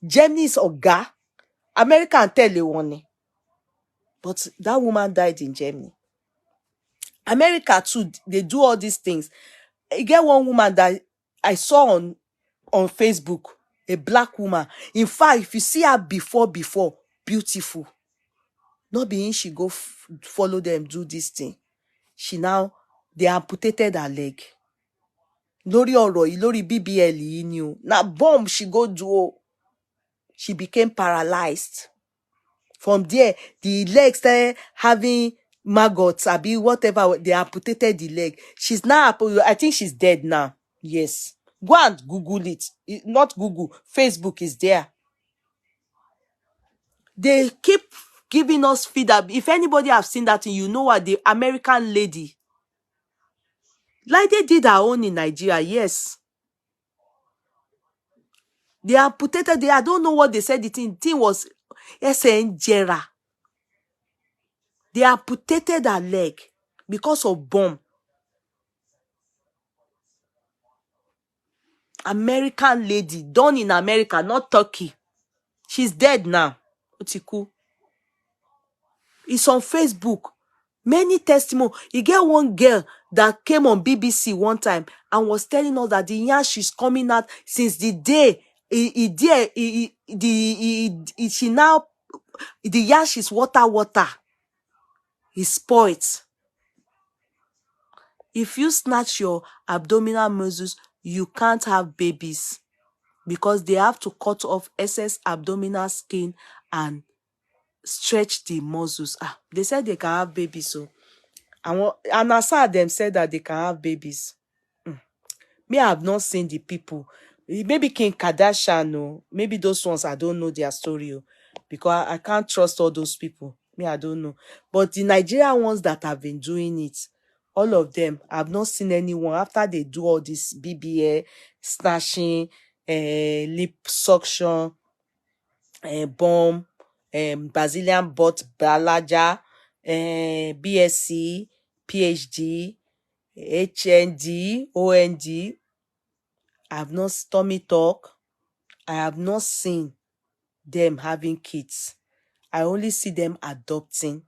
S1: Germany is a girl. America and tell you one. But that woman died in Germany. America too, they do all these things. You get one woman that I saw on Facebook, a black woman. In fact, if you see her before, beautiful. Not being she go follow them do this thing. They amputated her leg. Lórí ọ̀rọ̀ yìí, lórí BBL yìí ni o. Na bomb she go do o. She became paralyzed. From there, the legs started having maggots, abi whatever, they amputated the leg. She's now, I think she's dead now. Yes. Go and Google it. Not Google. Facebook is there. They keep giving us feedback. If anybody have seen that, you know what, the American lady. Like they did her own in Nigeria, yes. They amputated. I don't know what they said. The thing was SNJera. They amputated her leg because of bomb. American lady, done in America, not Turkey. She's dead now. Otiku. It's on Facebook. Many testimony. You get one girl that came on BBC one time and was telling us that the yarn she's coming out since the day she now the yarn she's water is spoiled. If you snatch your abdominal muscles, you can't have babies because they have to cut off excess abdominal skin and stretch the muscles. They said they can have babies, so and Asa them said that they can have babies. Me, I have not seen the people. Maybe King Kardashian, no. Maybe those ones, I don't know their story. Because I can't trust all those people. Me, I don't know. But the Nigerian ones that have been doing it, all of them, I've not seen anyone after they do all this BBL, snatching, lip suction, bomb, Brazilian butt, balaja, BSc, PhD, HND, OND. I have not tummy talk. I have not seen them having kids. I only see them adopting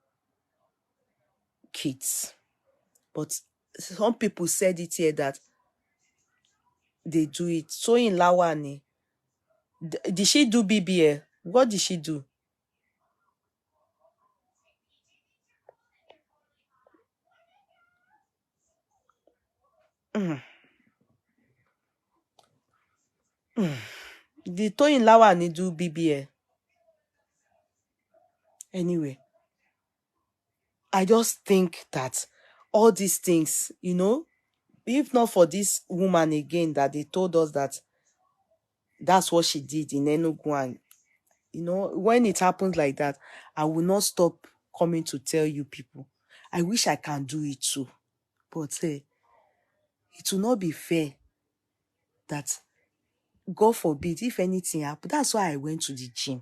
S1: kids. But some people said it here that they do it. So in Lawani, did she do BBL? What did she do? Did Toyin Lawani do BBL? Anyway, I just think that all these things, if not for this woman again that they told us that that's what she did in Enugu, and when it happens like that, I will not stop coming to tell you people. I wish I can do it too, but it will not be fair that, God forbid, if anything happens. That's why I went to the gym.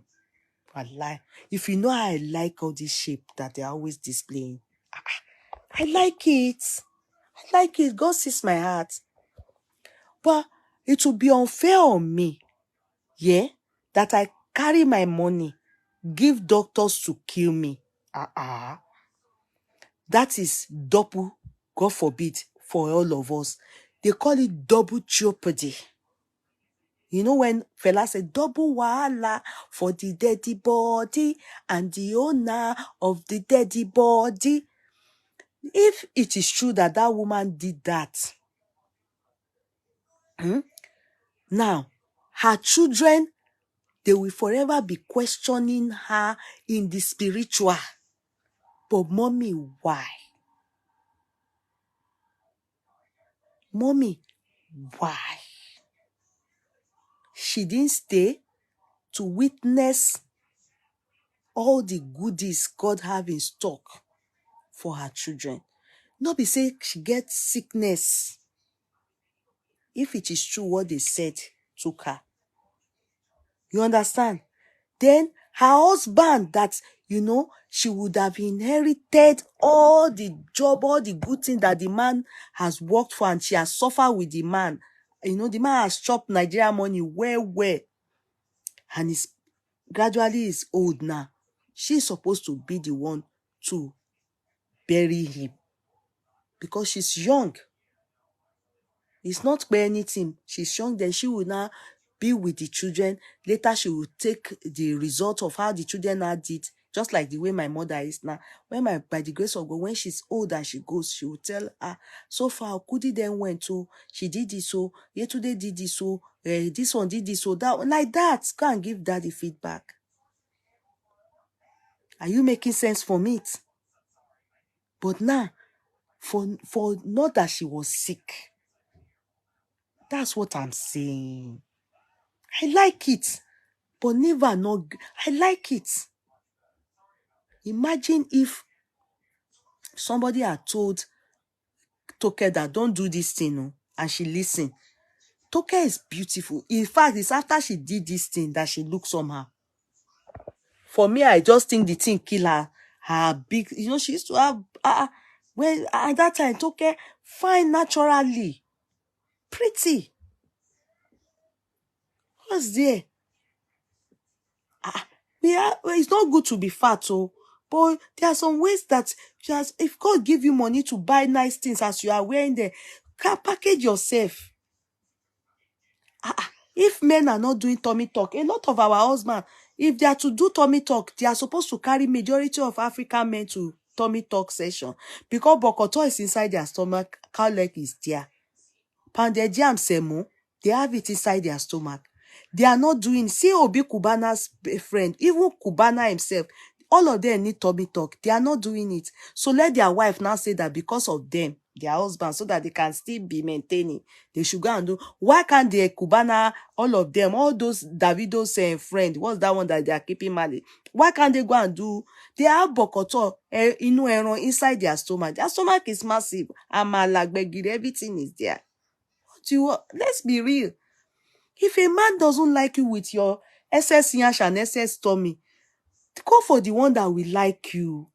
S1: Wallahi. If you know how I like all this shape that they're always displaying, I like it. I like it. God sees my heart. But it will be unfair on me, that I carry my money, give doctors to kill me. That is double, God forbid, for all of us. They call it double jeopardy. You know when Fela said double wahala for the deady body and the owner of the deady body. If it is true that that woman did that, now her children, they will forever be questioning her in the spiritual. But mommy, why? Mommy, why? She didn't stay to witness all the goodies God have in stock for her children. Not be say she gets sickness. If it is true what they said took her. You understand? Then her husband that, she would have inherited all the job, all the good thing that the man has worked for, and she has suffered with the man. The man has chopped Nigeria money well. And gradually is old now. She's supposed to be the one to bury him because she's young. It's not by anything. She's young, then she will now be with the children. Later, she will take the result of how the children had it, just like the way my mother is now. By the grace of God, when she's old and she goes, she will tell her, so far, Kudi then went to, she did this, so, Yetunde did this, so, this one did this, so, that one, like that. Go and give daddy feedback. Are you making sense from it? But now, for not that she was sick, that's what I'm saying. I like it, but never not. I like it. Imagine if somebody had told Toke that don't do this thing, and she listened. Toke is beautiful. In fact, it's after she did this thing that she looks somehow. For me, I just think the thing kill her big, she used to have, when at that time, Toke, fine naturally, pretty. What's there? It's not good to be fat, but there are some ways that just, if God give you money to buy nice things as you are wearing them, can package yourself. If men are not doing tummy tuck, a lot of our husbands, if they are to do tummy tuck, they are supposed to carry majority of African men to tummy tuck session, because bokoto is inside their stomach, cow leg is there. Pounded yam semo, they have it inside their stomach. They are not doing, see Obi Kubana's friend, even Kubana himself, all of them need tummy tuck. They are not doing it. So let their wife now say that because of them, their husband, so that they can still be maintaining, they should go and do. Why can't the Kubana, all of them, all those Davido's friend, what's that one that they are keeping Mali? Why can't they go and do? They have bokoto, inside their stomach. Their stomach is massive. Amalagbegiri, everything is there. Let's be real. If a man doesn't like you with your SS yash and SS tummy, go for the one that will like you.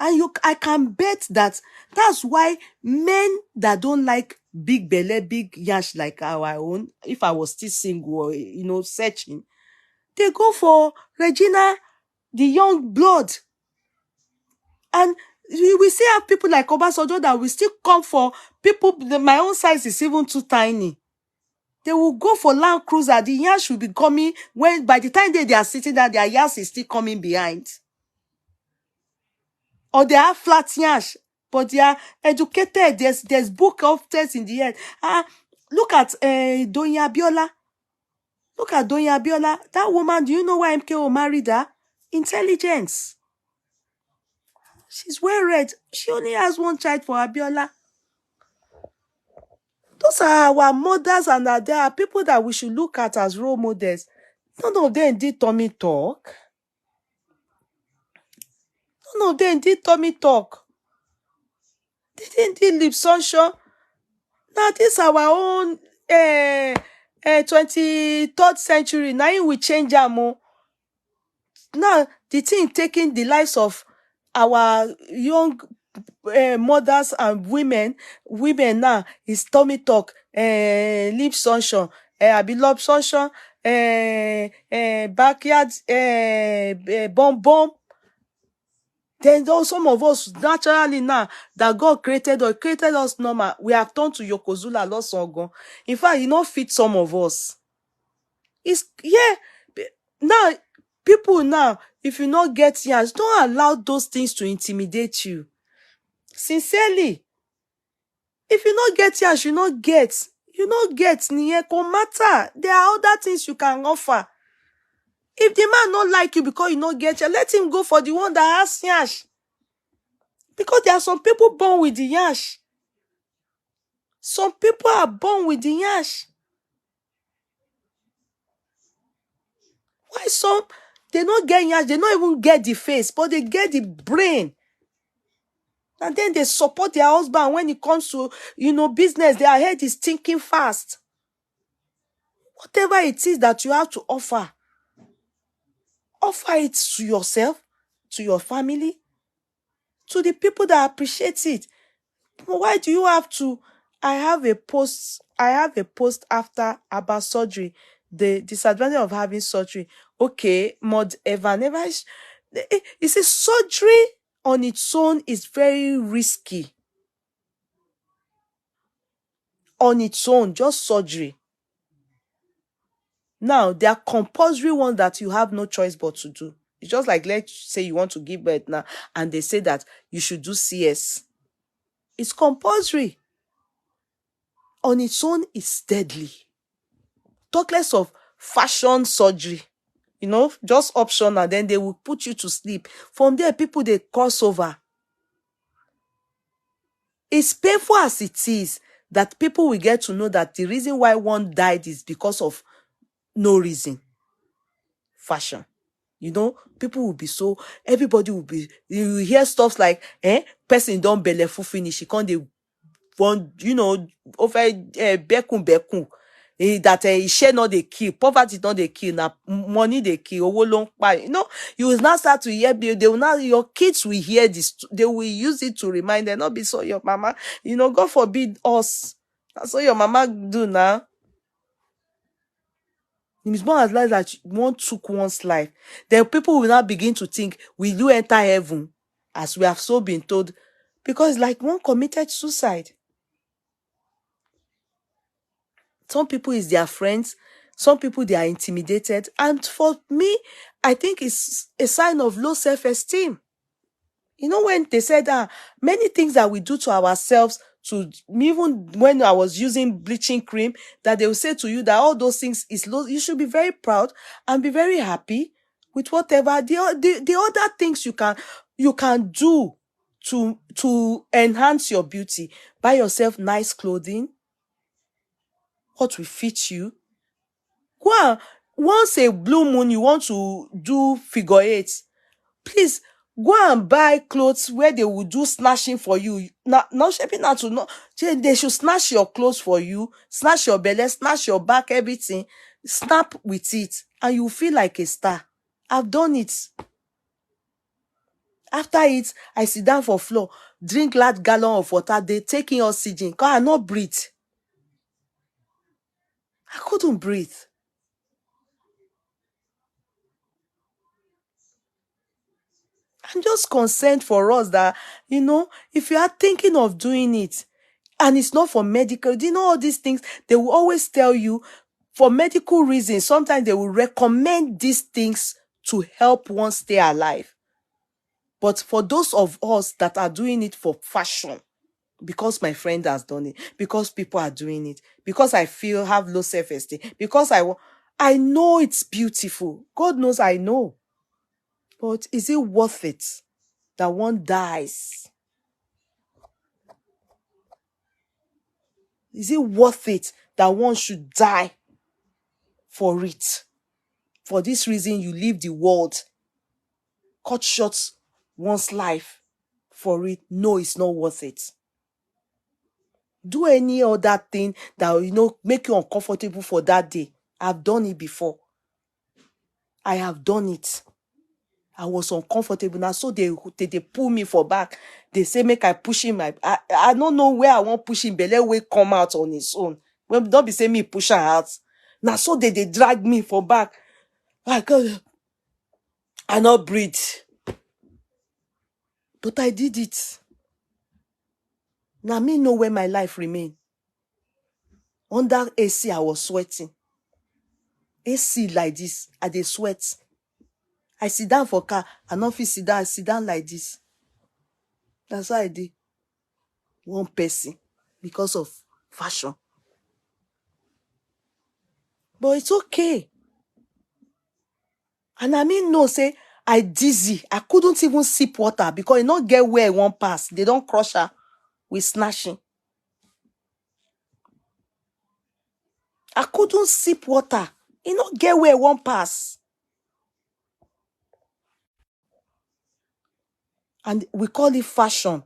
S1: And I can bet that that's why men that don't like big belly, big yash like our own, if I was still single or, searching, they go for Regina, the young blood. And we still have people like Obasanjo that will still come for people, my own size is even too tiny. They will go for Land Cruiser. The yash will be coming when by the time they are sitting there, their yash is still coming behind. Or they have flat yash, but they are educated. There's book of tests in the head. Look at Donya Abiola. Look at Donya Abiola. That woman, do you know why MKO married her? Intelligence. She's well read. She only has one child for Abiola. Those are our mothers, and there are people that we should look at as role models. None of them did tummy talk. None of them did tummy talk. They didn't do lip sunshine. Now this is our own 23rd century. Now we change them. Now the thing taking the lives of our young mothers and women now is tummy talk, lip sunshine, lip sunshine, backyard, bomb. Then some of us naturally now that God created us normal, we have turned to Yokozuna lost ago. In fact, not fit some of us. Now people now, if you not get yours, don't allow those things to intimidate you. Sincerely, if you not get yours, you not get. No matter. There are other things you can offer. If the man not like you because you not get yash, let him go for the one that has yash. Because there are some people born with the yash. Some people are born with the yash. Why some, they not get yash, they not even get the face, but they get the brain. And then they support their husband when it comes to, business. Their head is thinking fast. Whatever it is that you have to offer it to yourself, to your family, to the people that appreciate it. Why do you have to? I have a post after about surgery, the disadvantage of having surgery. Okay, Mod Evan, you see, surgery on its own is very risky. On its own, just surgery. Now, there are compulsory ones that you have no choice but to do. It's just like, let's say you want to give birth now, and they say that you should do CS. It's compulsory. On its own, it's deadly. Talk less of fashion surgery. Just optional, and then they will put you to sleep. From there, people, they cross over. It's painful as it is that people will get to know that the reason why one died is because of no reason. Fashion. People will be so, everybody will be, you hear stuff like, person don't belle full finish, he can't, they want, over bekun. that share not the kill, poverty not the kill, now money the kill, owo lo n pa. You know, you will now start to hear, they will now, your kids will hear this, they will use it to remind them, not be so your mama, you know, God forbid us. That's what your mama do now. It's more as life that one took one's life. Then people will now begin to think, will you enter heaven? As we have so been told. Because like one committed suicide. Some people is their friends. Some people, they are intimidated. And for me, I think it's a sign of low self-esteem. You know, when they said that many things that we do to ourselves, to even when I was using bleaching cream, that they will say to you that all those things is low, you should be very proud and be very happy with whatever the other things you can do to enhance your beauty. Buy yourself nice clothing, what will fit you. Go on, once a blue moon you want to do figure eight, please go and buy clothes where they will do snatching for you. Not shaping out to not. They should snatch your clothes for you, snatch your belly, snatch your back, everything. Snap with it, and you feel like a star. I've done it. After it, I sit down for floor, drink large gallon of water. They taking oxygen. Cause I not breathe. I couldn't breathe. I'm just concerned for us that, you know, if you are thinking of doing it, and it's not for medical, do you know all these things? They will always tell you for medical reasons. Sometimes they will recommend these things to help one stay alive. But for those of us that are doing it for fashion, because my friend has done it, because people are doing it, because I have low self-esteem, because I know it's beautiful. God knows I know. But is it worth it that one dies? Is it worth it that one should die for it? For this reason, you leave the world, cut short one's life for it. No, it's not worth it. Do any other thing that will, you know, make you uncomfortable for that day. I've done it before. I have done it. I was uncomfortable. Now, so they pull me for back. They say, make I push him. I don't know where I want push him, but let way come out on his own. Well, don't be saying me push her out. Now, so they drag me for back. I not breathe. But I did it. Now, me know where my life remain. Under AC, I was sweating. AC like this, I dey sweat. I sit down for car, I not fit sit down, I sit down like this. That's why I did. One person, because of fashion. But it's okay. And I mean, no, say, I dizzy. I couldn't even sip water because it not get where it won't pass. They don't crush her with snatching. I couldn't sip water. It not get where it won't pass. And we call it fashion.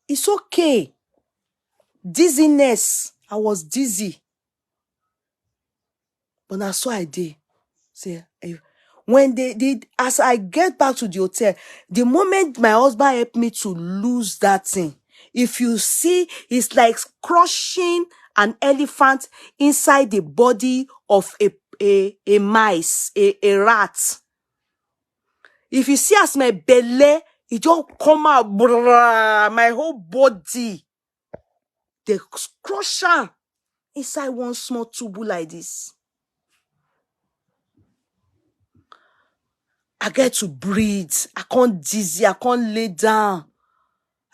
S1: It's okay. Dizziness. I was dizzy. But that's why I did. Say, when they did, as I get back to the hotel, the moment my husband helped me to lose that thing, if you see, it's like crushing an elephant inside the body of a mice, a rat. If you see as my belly, it just come out, my whole body, they crush her inside one small tube like this. I get to breathe. I can't dizzy. I can't lay down.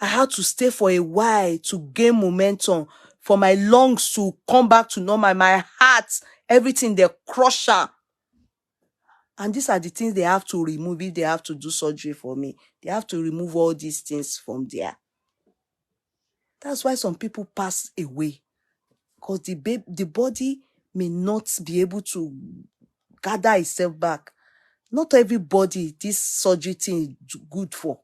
S1: I had to stay for a while to gain momentum, for my lungs to come back to normal, my heart, everything, they crush her. And these are the things they have to remove if they have to do surgery for me. They have to remove all these things from there. That's why some people pass away. Because the body may not be able to gather itself back. Not everybody this surgery thing is good for.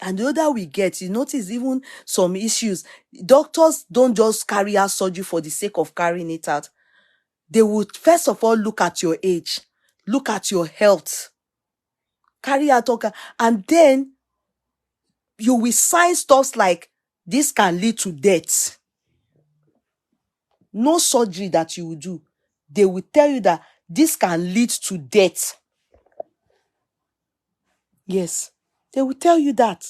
S1: And the older we get, you notice even some issues, doctors don't just carry out surgery for the sake of carrying it out. They would first of all look at your age, look at your health, carry out, and then you will sign stuff like this can lead to death. No surgery that you will do, they will tell you that this can lead to death. Yes, they will tell you that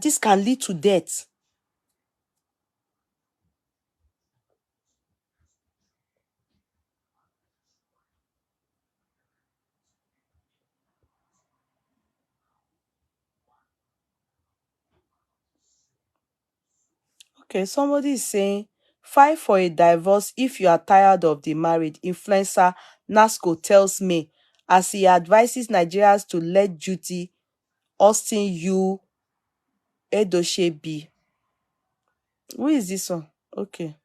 S1: this can lead to death. Okay, somebody is saying, file for a divorce if you are tired of the marriage. Influencer Nasco tells me as he advises Nigerians to let duty Austin U Edoche be. Who is this one? Okay.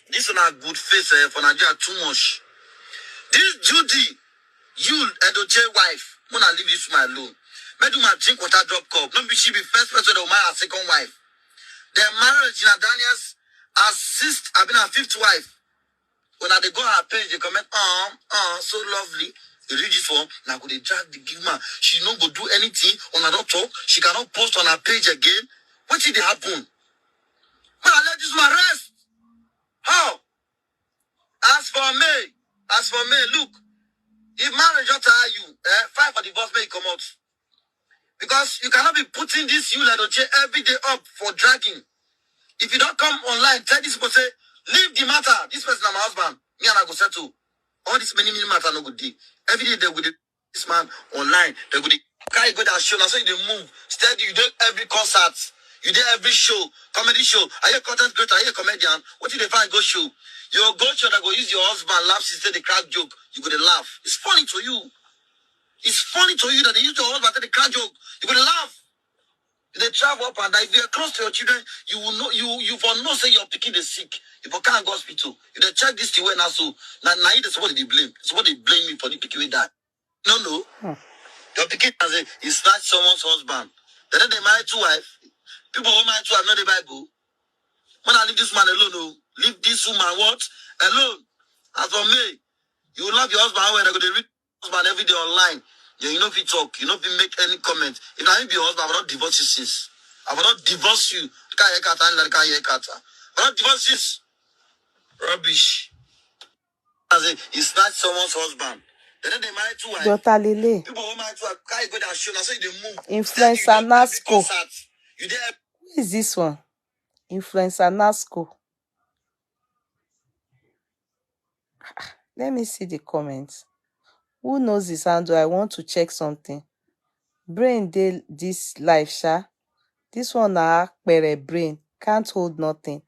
S2: This one a good face for Nigeria too much. This Judy, you Edoche wife, wanna leave this woman alone. Make do my drink water drop cup. Not be she be first person to marry her second wife. Their marriage, Gina Daniels, I've been her fifth wife. When they go on her page, they comment, so lovely. They read this one, now go they drag the give man. She not go do anything on her talk. She cannot post on her page again. What did it happen? Man, I let this man rest. How? As for me, look, if marriage don't tire you, fight for divorce may come out. Because you cannot be putting this you like every day up for dragging. If you don't come online, tell this person, leave the matter. This person is my husband. Me and I go settle. All this many matter no good day. Every day they go this man online. They go carry go that show. Now so you move. Steady, you do every concert. You do every show. Comedy show. Are you a content creator? Are you a comedian? What did they find go show? Your go show that go use your husband laugh instead the crack joke. You go to laugh. It's funny to you. It's funny to you that they use your husband to the crack joke. You go to laugh. They travel up and down. If you're close to your children, you will know you for no say you're picking the sick. If you can't go hospital, if they check this the way now, so now that's what they blame. It's what they blame me for the picking with that. No. You're picking as a he snatched someone's husband. Then they marry two wives. People who marry two wives know the Bible. When I leave this man alone, no, leave this woman what? Alone. As for me, you will love your husband when they go to read husband every day online. You know if you talk, you know if you make any comment. If I be your husband, I will not divorce you since. I will not divorce you. I will not divorce this. Rubbish. As a, he snatched someone's husband. Then they married two wives.
S1: Dr. Lele.
S2: People who married two wives, can't go down show. Now so they move.
S1: Influencer Nasco.
S2: You did.
S1: Who is this one? Influencer Nasco. Let me see the comments. Who knows this handle? I want to check something. Brain dey this life, sha. This one na akpere brain. Can't hold nothing.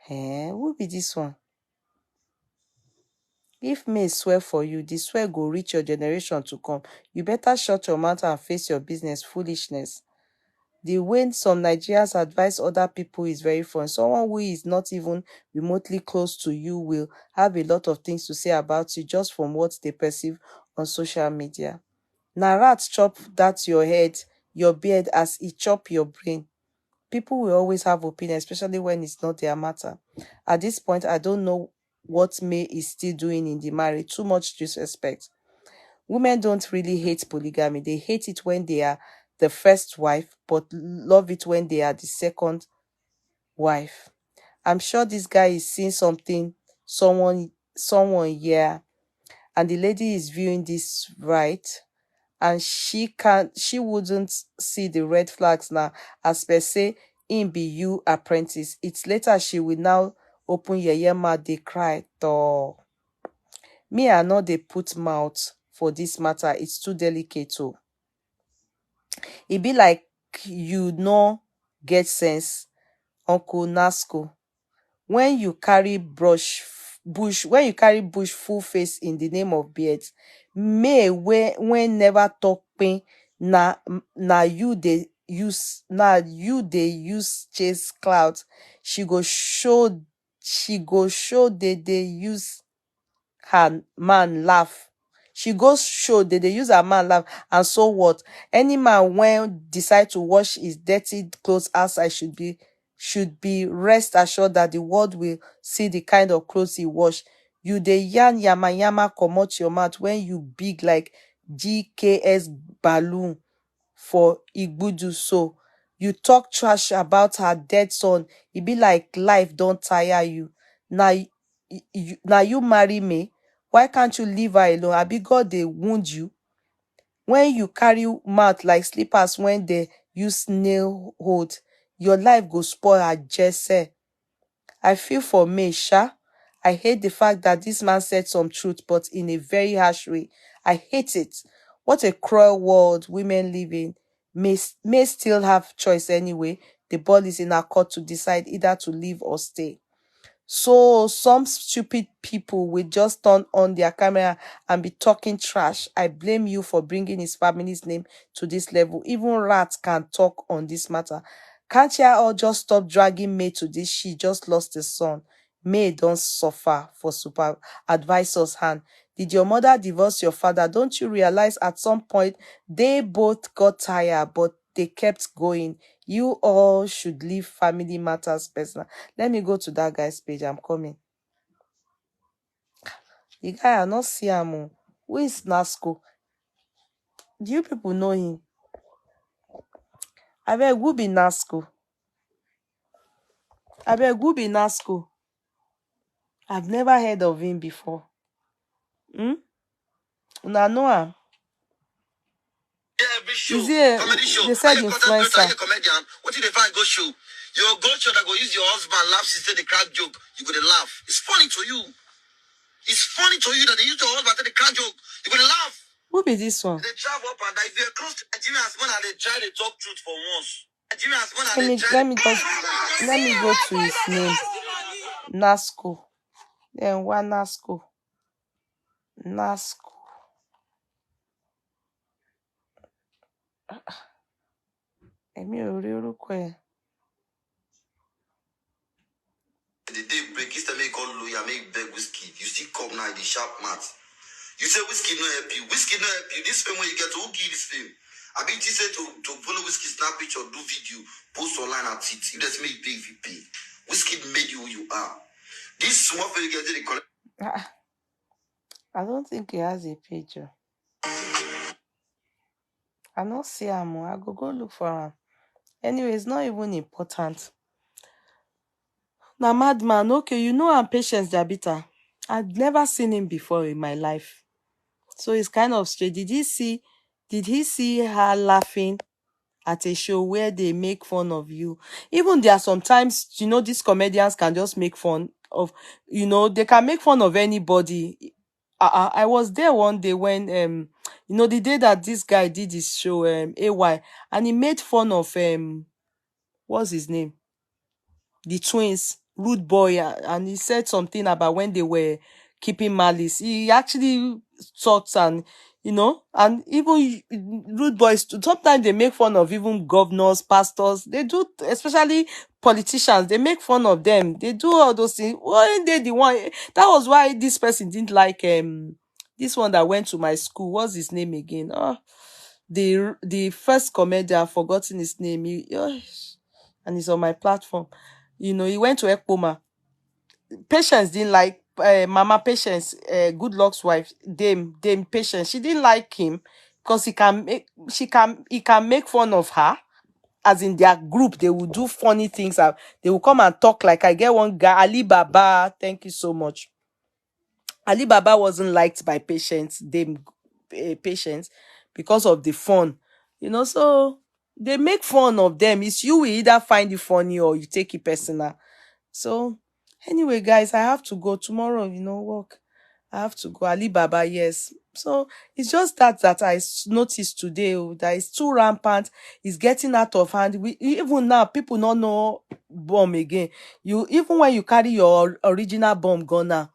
S1: Who be this one? If May swear for you, the swear go reach your generation to come. You better shut your mouth and face your business foolishness. The way some Nigerians advise other people is very fun. Someone who is not even remotely close to you will have a lot of things to say about you just from what they perceive on social media. Na rat chop that your head, your beard as it chop your brain. People will always have opinion, especially when it's not their matter. At this point, I don't know what May is still doing in the marriage. Too much disrespect. Women don't really hate polygamy. They hate it when they are the first wife, but love it when they are the second wife. I'm sure this guy is seeing something, someone here, and the lady is viewing this right, and she wouldn't see the red flags now, as per se, in be you apprentice. It's later she will now open your mouth, they cry. Though. Me, I know they put mouth for this matter. It's too delicate too. It be like you no get sense, Uncle Nasco. When you carry bush full face in the name of beard, May when never talk pain, na you they use chase clout. She go show they use her man laugh. She goes show they use her man laugh, and so what? Any man when decide to wash his dirty clothes outside should be rest assured that the world will see the kind of clothes he wash. You dey yarn yama yama comot your mouth when you big like GKS balloon for Igbudu. So you talk trash about her dead son. E be like life don't tire you. Now you marry me. Why can't you leave her alone? Abi God they wound you when you carry mouth like slippers when they use nail hold. Your life go spoil her jesse. I feel for me, Sha. I hate the fact that this man said some truth, but in a very harsh way. I hate it. What a cruel world women live in. May still have choice anyway. The ball is in our court to decide either to leave or stay. So some stupid people will just turn on their camera and be talking trash. I blame you for bringing his family's name to this level. Even rats can talk on this matter. Can't you all just stop dragging May to this? She just lost a son. May don't suffer for super advisor's hand. Did your mother divorce your father? Don't you realize at some point they both got tired, but they kept going? You all should leave family matters personal. Let me go to that guy's page. I'm coming. The guy, I not see him. Oh. Who is Nasco? Do you people know him? I beg, who be Nasco? I beg, who be Nasco? I've never heard of him before. Una know him?
S2: Every show,
S1: Is he a,
S2: comedy show,
S1: they said
S2: are you content creator, are
S1: influencer?
S2: you a comedian? What did they find go show? Your go show that go use your husband laugh, she say the crack joke, you go to laugh. It's funny to you. It's funny to you that they use your husband to the crack joke, you go to laugh.
S1: Who be this one?
S2: They travel up and down. If you're close to Nigerians, man, and they try to talk truth for once. Nigerians, man, and they try
S1: Let me go to his name. Nasco. Then what Nasco? Nasco. Èmi ò rí orúkọ ẹ̀.
S2: The day break, instead make call lawyer, make beg whiskey. You see come now, the sharp mat. You say whiskey no help you. Whiskey no help you. This fame when you get to who give this fame? I be just say to follow whiskey, snap picture, do video, post online at it. You just make pay if you pay. Whiskey made you who you are. This small fame you get to the collect.
S1: I don't think he has a page. Oh. I not see him. I go look for him. Anyway, it's not even important. Now, madman, okay, you know I'm Patience Jabita. I'd never seen him before in my life. So it's kind of strange. Did he see her laughing at a show where they make fun of you? Even there are sometimes, these comedians can just make fun of, they can make fun of anybody. I was there one day when, the day that this guy did his show, AY, and he made fun of, what's his name? The twins, Rude Boy, and he said something about when they were keeping malice. He actually talks and and even Rude Boys, sometimes they make fun of even governors, pastors. They do, especially politicians, they make fun of them. They do all those things. When they the one, that was why this person didn't like this one that went to my school. What's his name again? Oh, the first comedian, I've forgotten his name. And he's on my platform. He went to Ekpoma. Patience didn't like Mama Patience, Good Luck's wife, Dame Patience. She didn't like him because he can make fun of her. As in their group, they will do funny things. They will come and talk like I get one guy, Ali Baba. Thank you so much. Ali Baba wasn't liked by Patience, Dame Patience, because of the fun. So they make fun of them. It's you will either find it funny or you take it personal. So anyway, guys, I have to go tomorrow, work. I have to go. Ali Baba, yes. So it's just that I noticed today that it's too rampant. It's getting out of hand. Even now, people don't know bomb again. Even when you carry your original bomb gun now,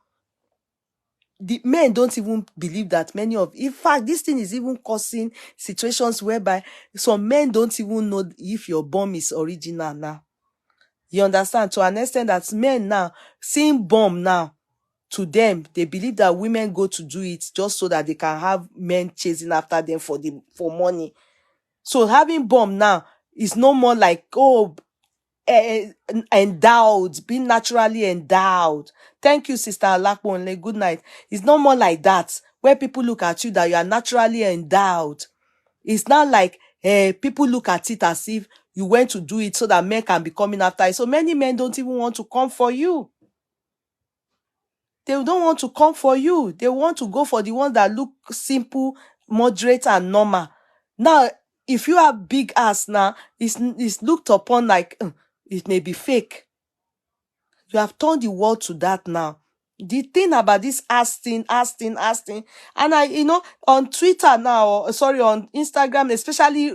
S1: the men don't even believe that in fact, this thing is even causing situations whereby some men don't even know if your bomb is original now. You understand? To an extent that men now, seeing bomb now, to them, they believe that women go to do it just so that they can have men chasing after them for money. So having bomb now is no more like, oh, endowed, being naturally endowed. Thank you, Sister Alakponle. Good night. It's no more like that, where people look at you that you are naturally endowed. It's not like people look at it as if you went to do it so that men can be coming after you. So many men don't even want to come for you. They don't want to come for you. They want to go for the ones that look simple, moderate, and normal. Now, if you have big ass now, it's looked upon like it may be fake. You have turned the world to that now. The thing about this asking, and on Twitter now, sorry, on Instagram, especially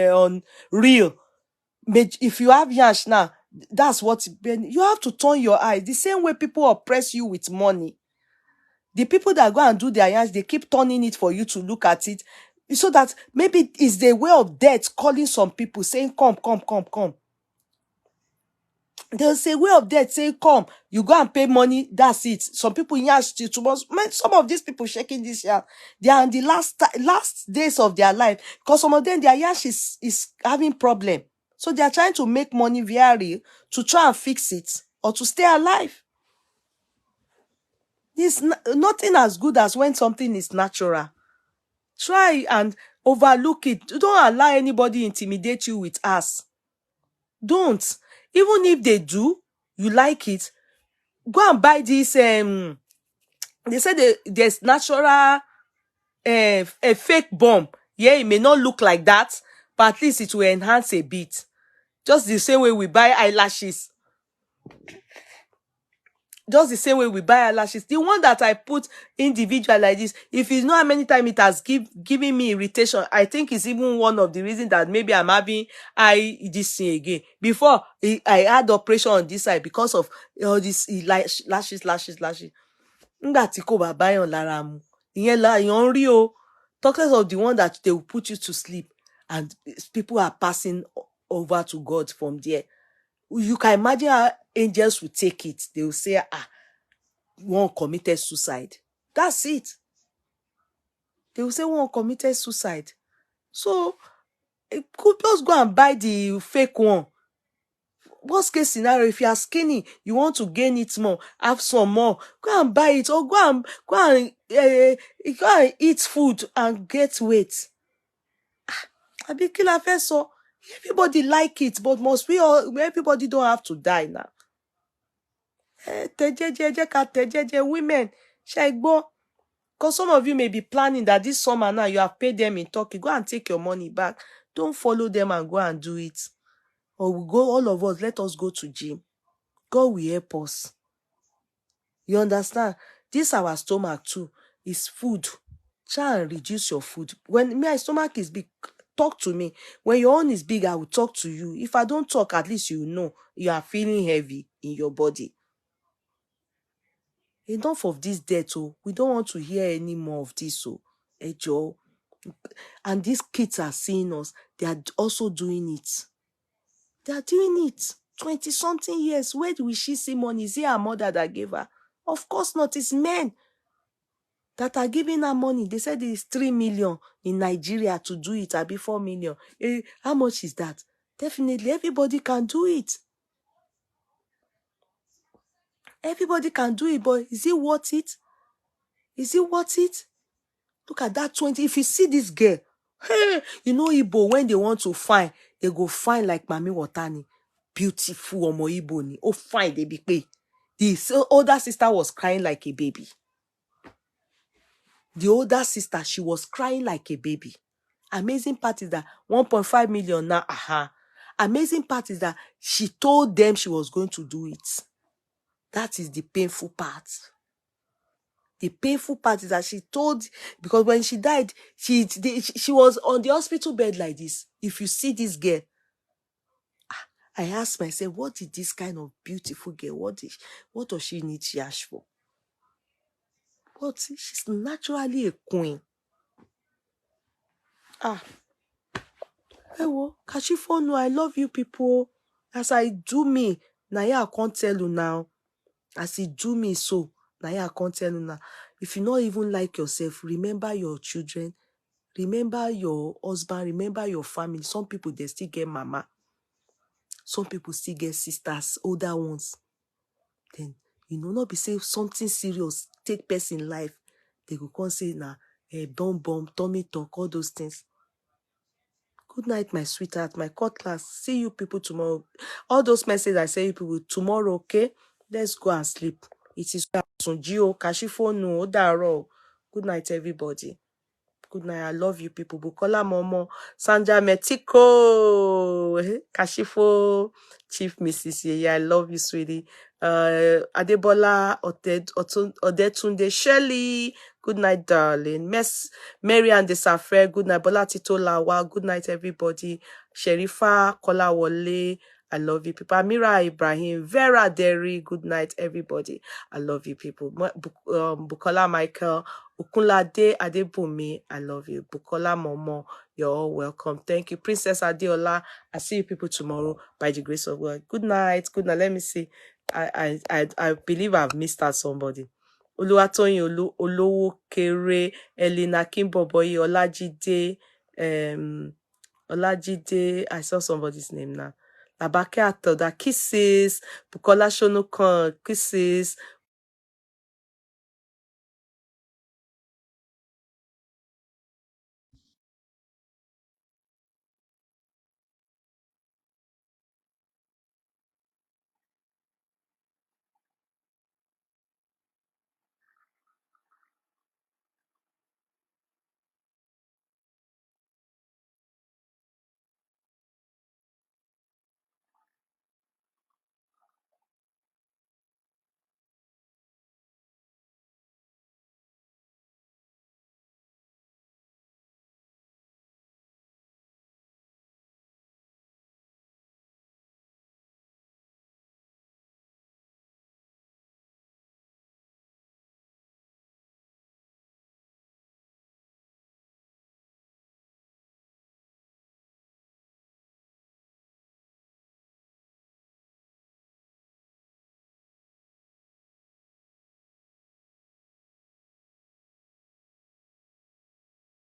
S1: on Reel, if you have yash now, that's what you have to turn your eyes. The same way people oppress you with money, the people that go and do their yash, they keep turning it for you to look at it, so that maybe it's the way of death calling some people, saying, come. They'll say, way of death, say, come, you go and pay money, that's it. Some people yash till tomorrow. Some of these people shaking this yash, they are in the last days of their life, because some of them, their yash is having problem. So they are trying to make money via real to try and fix it or to stay alive. It's nothing as good as when something is natural. Try and overlook it. Don't allow anybody intimidate you with us. Don't. Even if they do, you like it, go and buy this. They say there's natural a fake bomb. Yeah, it may not look like that, but at least it will enhance a bit. Just the same way we buy eyelashes. Just the same way we buy eyelashes. The one that I put individual like this, if you know how many times it has given me irritation, I think it's even one of the reasons that maybe I'm having this thing again. Before, I had operation on this side because of all this lashes. Nígbà tí kò bá báyàn lára mu, ìyẹn èèyàn rí o. Talk less of the one that they will put you to sleep and people are passing over to God from there. You can imagine how angels will take it. They will say, one committed suicide. That's it. They will say one committed suicide. So, could just go and buy the fake one. Worst case scenario, if you are skinny, you want to gain it more, have some more, go and buy it, or go and eat food and get weight. Abi kí la fẹ́ sọ? Everybody like it, but everybody don't have to die now. Women, because some of you may be planning that this summer now you have paid them in Turkey. Go and take your money back. Don't follow them and go and do it. Or we go, all of us, let us go to gym. God will help us. You understand? This our stomach too is food. Try and reduce your food. When my stomach is big, talk to me. When your own is big, I will talk to you. If I don't talk, at least you know you are feeling heavy in your body. Enough of this death, oh. We don't want to hear any more of this, oh. Joe. And these kids are seeing us. They are also doing it. They are doing it. 20-something years. Where will she see money? Is it her mother that gave her? Of course not. It's men that are giving her money. They said it's 3 million in Nigeria to do it. I'll be 4 million. How much is that? Definitely, everybody can do it. Everybody can do it, but is it worth it? Is it worth it? Look at that 20. If you see this girl, hey, you know Igbo, when they want to find, they go find like Mami Watani. Beautiful Omo Igbo ni. Oh, fine, they be pay. The older sister was crying like a baby. The older sister, she was crying like a baby. Amazing part is that 1.5 million now, Amazing part is that she told them she was going to do it. That is the painful part. The painful part is that she told, because when she died, she was on the hospital bed like this. If you see this girl, I asked myself, what did this kind of beautiful girl, what does she need yash for? But she's naturally a queen. Ewo, Kashifonu, I love you people. As I do me, now I can't tell you now. As he do me so, now I can't tell you now. If you not even like yourself, remember your children, remember your husband, remember your family. Some people, they still get mama. Some people still get sisters, older ones. Then, not be say something serious, take person life. They go come say, nah, bomb, tummy tuck, all those things. Good night, my sweetheart, my cutlass. See you people tomorrow. All those messages I say you people tomorrow, okay? Let's go and sleep. It is Gio, Kashifo, no, Daro. Good night, everybody. Good night. I love you people. Bukola Momo, Sanja Metiko, Kashifo, Chief Mrs. Yeye. I love you, sweetie. Adebola, Odetunde, Shelley. Good night, darling. Mary and the Safre. Good night. Bola Tito Lawa. Good night, everybody. Sherifa, Kola Wole. I love you people. Amira Ibrahim, Vera Derry. Good night, everybody. I love you people. Bukola Michael. Okunlade Adebumi, I love you. Bukola Momo, you're all welcome. Thank you. Princess Adeola, I see you people tomorrow by the grace of God. Good night. Good night. Let me see. I believe I've missed out somebody. Oluwatoyin Olowo Kere, Elena Kimboboyi, Olajide, I saw somebody's name now. Labake Atoda, kisses. Bukola Shonukan, kisses.